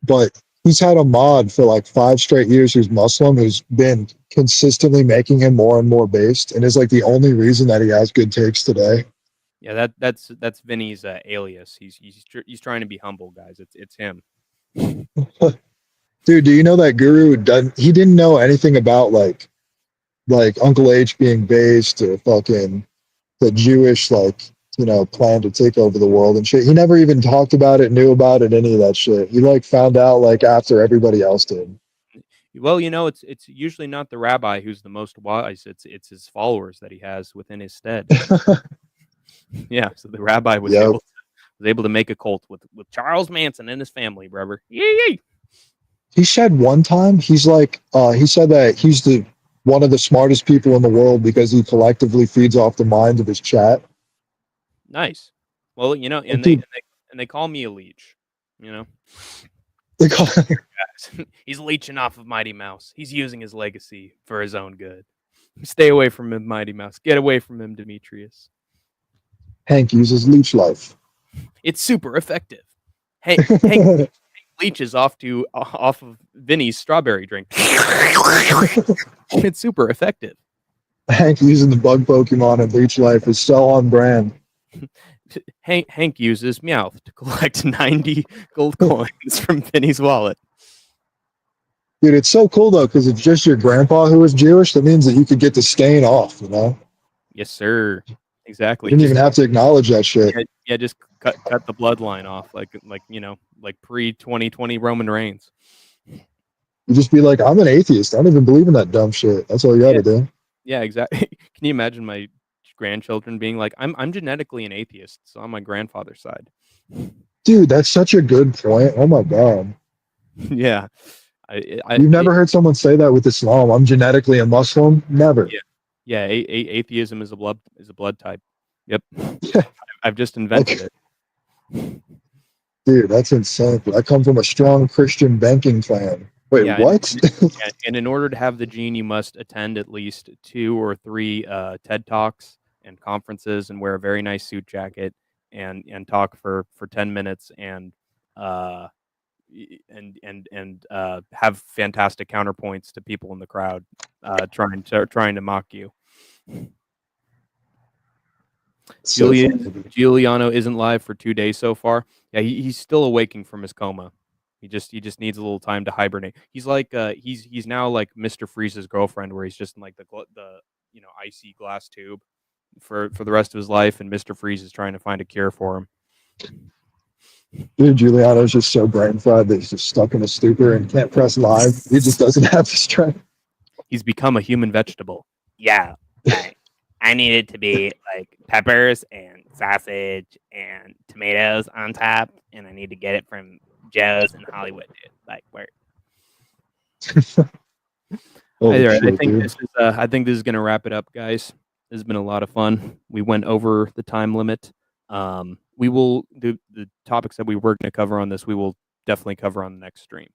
S2: But he's had a mod for like 5 straight years who's Muslim, who's been consistently making him more and more based, and is like the only reason that he has good takes today.
S1: Yeah, that's Vinny's alias. He's trying to be humble, guys. It's him.
S2: Dude, do you know that Guru he didn't know anything about like Uncle H being based or fucking the Jewish plan to take over the world and shit. He never even talked about it, knew about it, any of that shit. He like found out like after everybody else did.
S1: Well, it's usually not the rabbi who's the most wise. It's his followers that he has within his stead. Yeah, so the rabbi was able to make a cult with Charles Manson and his family, brother. Yay!
S2: He said one time he said that he's one of the smartest people in the world because he collectively feeds off the mind of his chat.
S1: Nice. Well, and they call me a leech. He's leeching off of Mighty Mouse. He's using his legacy for his own good. Stay away from him, Mighty Mouse. Get away from him, Demetrius.
S2: Hank uses leech life.
S1: It's super effective. Hank leeches off of Vinny's strawberry drink. It's super effective.
S2: Hank using the bug Pokemon and leech life is so on brand.
S1: Hank uses Meowth to collect 90 gold coins from Vinny's wallet.
S2: Dude, it's so cool though, because it's just your grandpa who was Jewish. That means that you could get the stain off,
S1: Yes, sir. Exactly.
S2: You didn't even have to acknowledge that shit.
S1: Yeah, just cut the bloodline off, like pre-2020 Roman Reigns.
S2: You just be like, I'm an atheist. I don't even believe in that dumb shit. That's all you got to do.
S1: Yeah, exactly. Can you imagine my grandchildren being like, I'm genetically an atheist, so on my grandfather's side.
S2: Dude, that's such a good point. Oh my god.
S1: Yeah.
S2: You've never heard someone say that with Islam. I'm genetically a Muslim? Never.
S1: Yeah. Atheism is a blood type. Yep. Yeah. I've just invented it.
S2: Dude, that's insane. I come from a strong Christian banking clan. Wait, what?
S1: And in order to have the gene, you must attend at least 2 or 3 TED Talks and conferences and wear a very nice suit jacket and talk for 10 minutes and have fantastic counterpoints to people in the crowd trying to mock you. Giuliano isn't live for 2 days so far. Yeah, he's still awaking from his coma. He just needs a little time to hibernate. He's like he's now like Mr. Freeze's girlfriend, where he's just in like the icy glass tube for the rest of his life, and Mr. Freeze is trying to find a cure for him.
S2: Dude, Giuliano's just so brain fried that he's just stuck in a stupor and can't press live. He just doesn't have the strength.
S1: He's become a human vegetable.
S4: Yeah. I need it to be like peppers and sausage and tomatoes on top, and I need to get it from Joe's in Hollywood, dude. Like, where?
S1: I think this is gonna wrap it up, guys. This has been a lot of fun. We went over the time limit. We will the topics that we were going to cover on this. We will definitely cover on the next stream,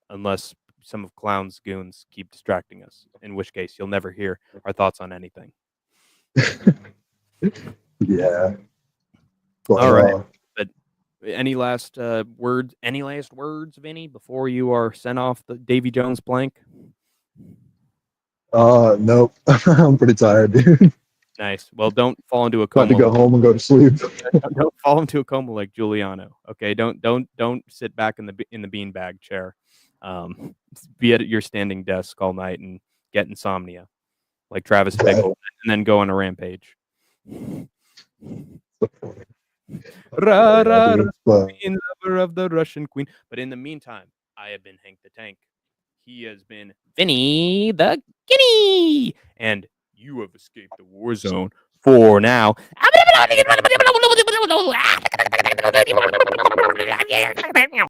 S1: unless some of Clown's goons keep distracting us. In which case, you'll never hear our thoughts on anything.
S2: Yeah.
S1: Well, all right. But any last words? Any last words, Vinny, before you are sent off the Davy Jones plank?
S2: Nope. I'm pretty tired, dude.
S1: Nice. Well, don't fall into a coma.
S2: About to go home and go to sleep.
S1: Don't fall into a coma like Giuliano. Okay. Don't sit back in the beanbag chair. be at your standing desk all night and get insomnia, like Travis Bickle, and then go on a rampage. Ra, ra, ra, queen, lover of the Russian queen. But in the meantime, I have been Hank the Tank. He has been
S4: Vinny the Guinea.
S1: and you have escaped the war zone for now.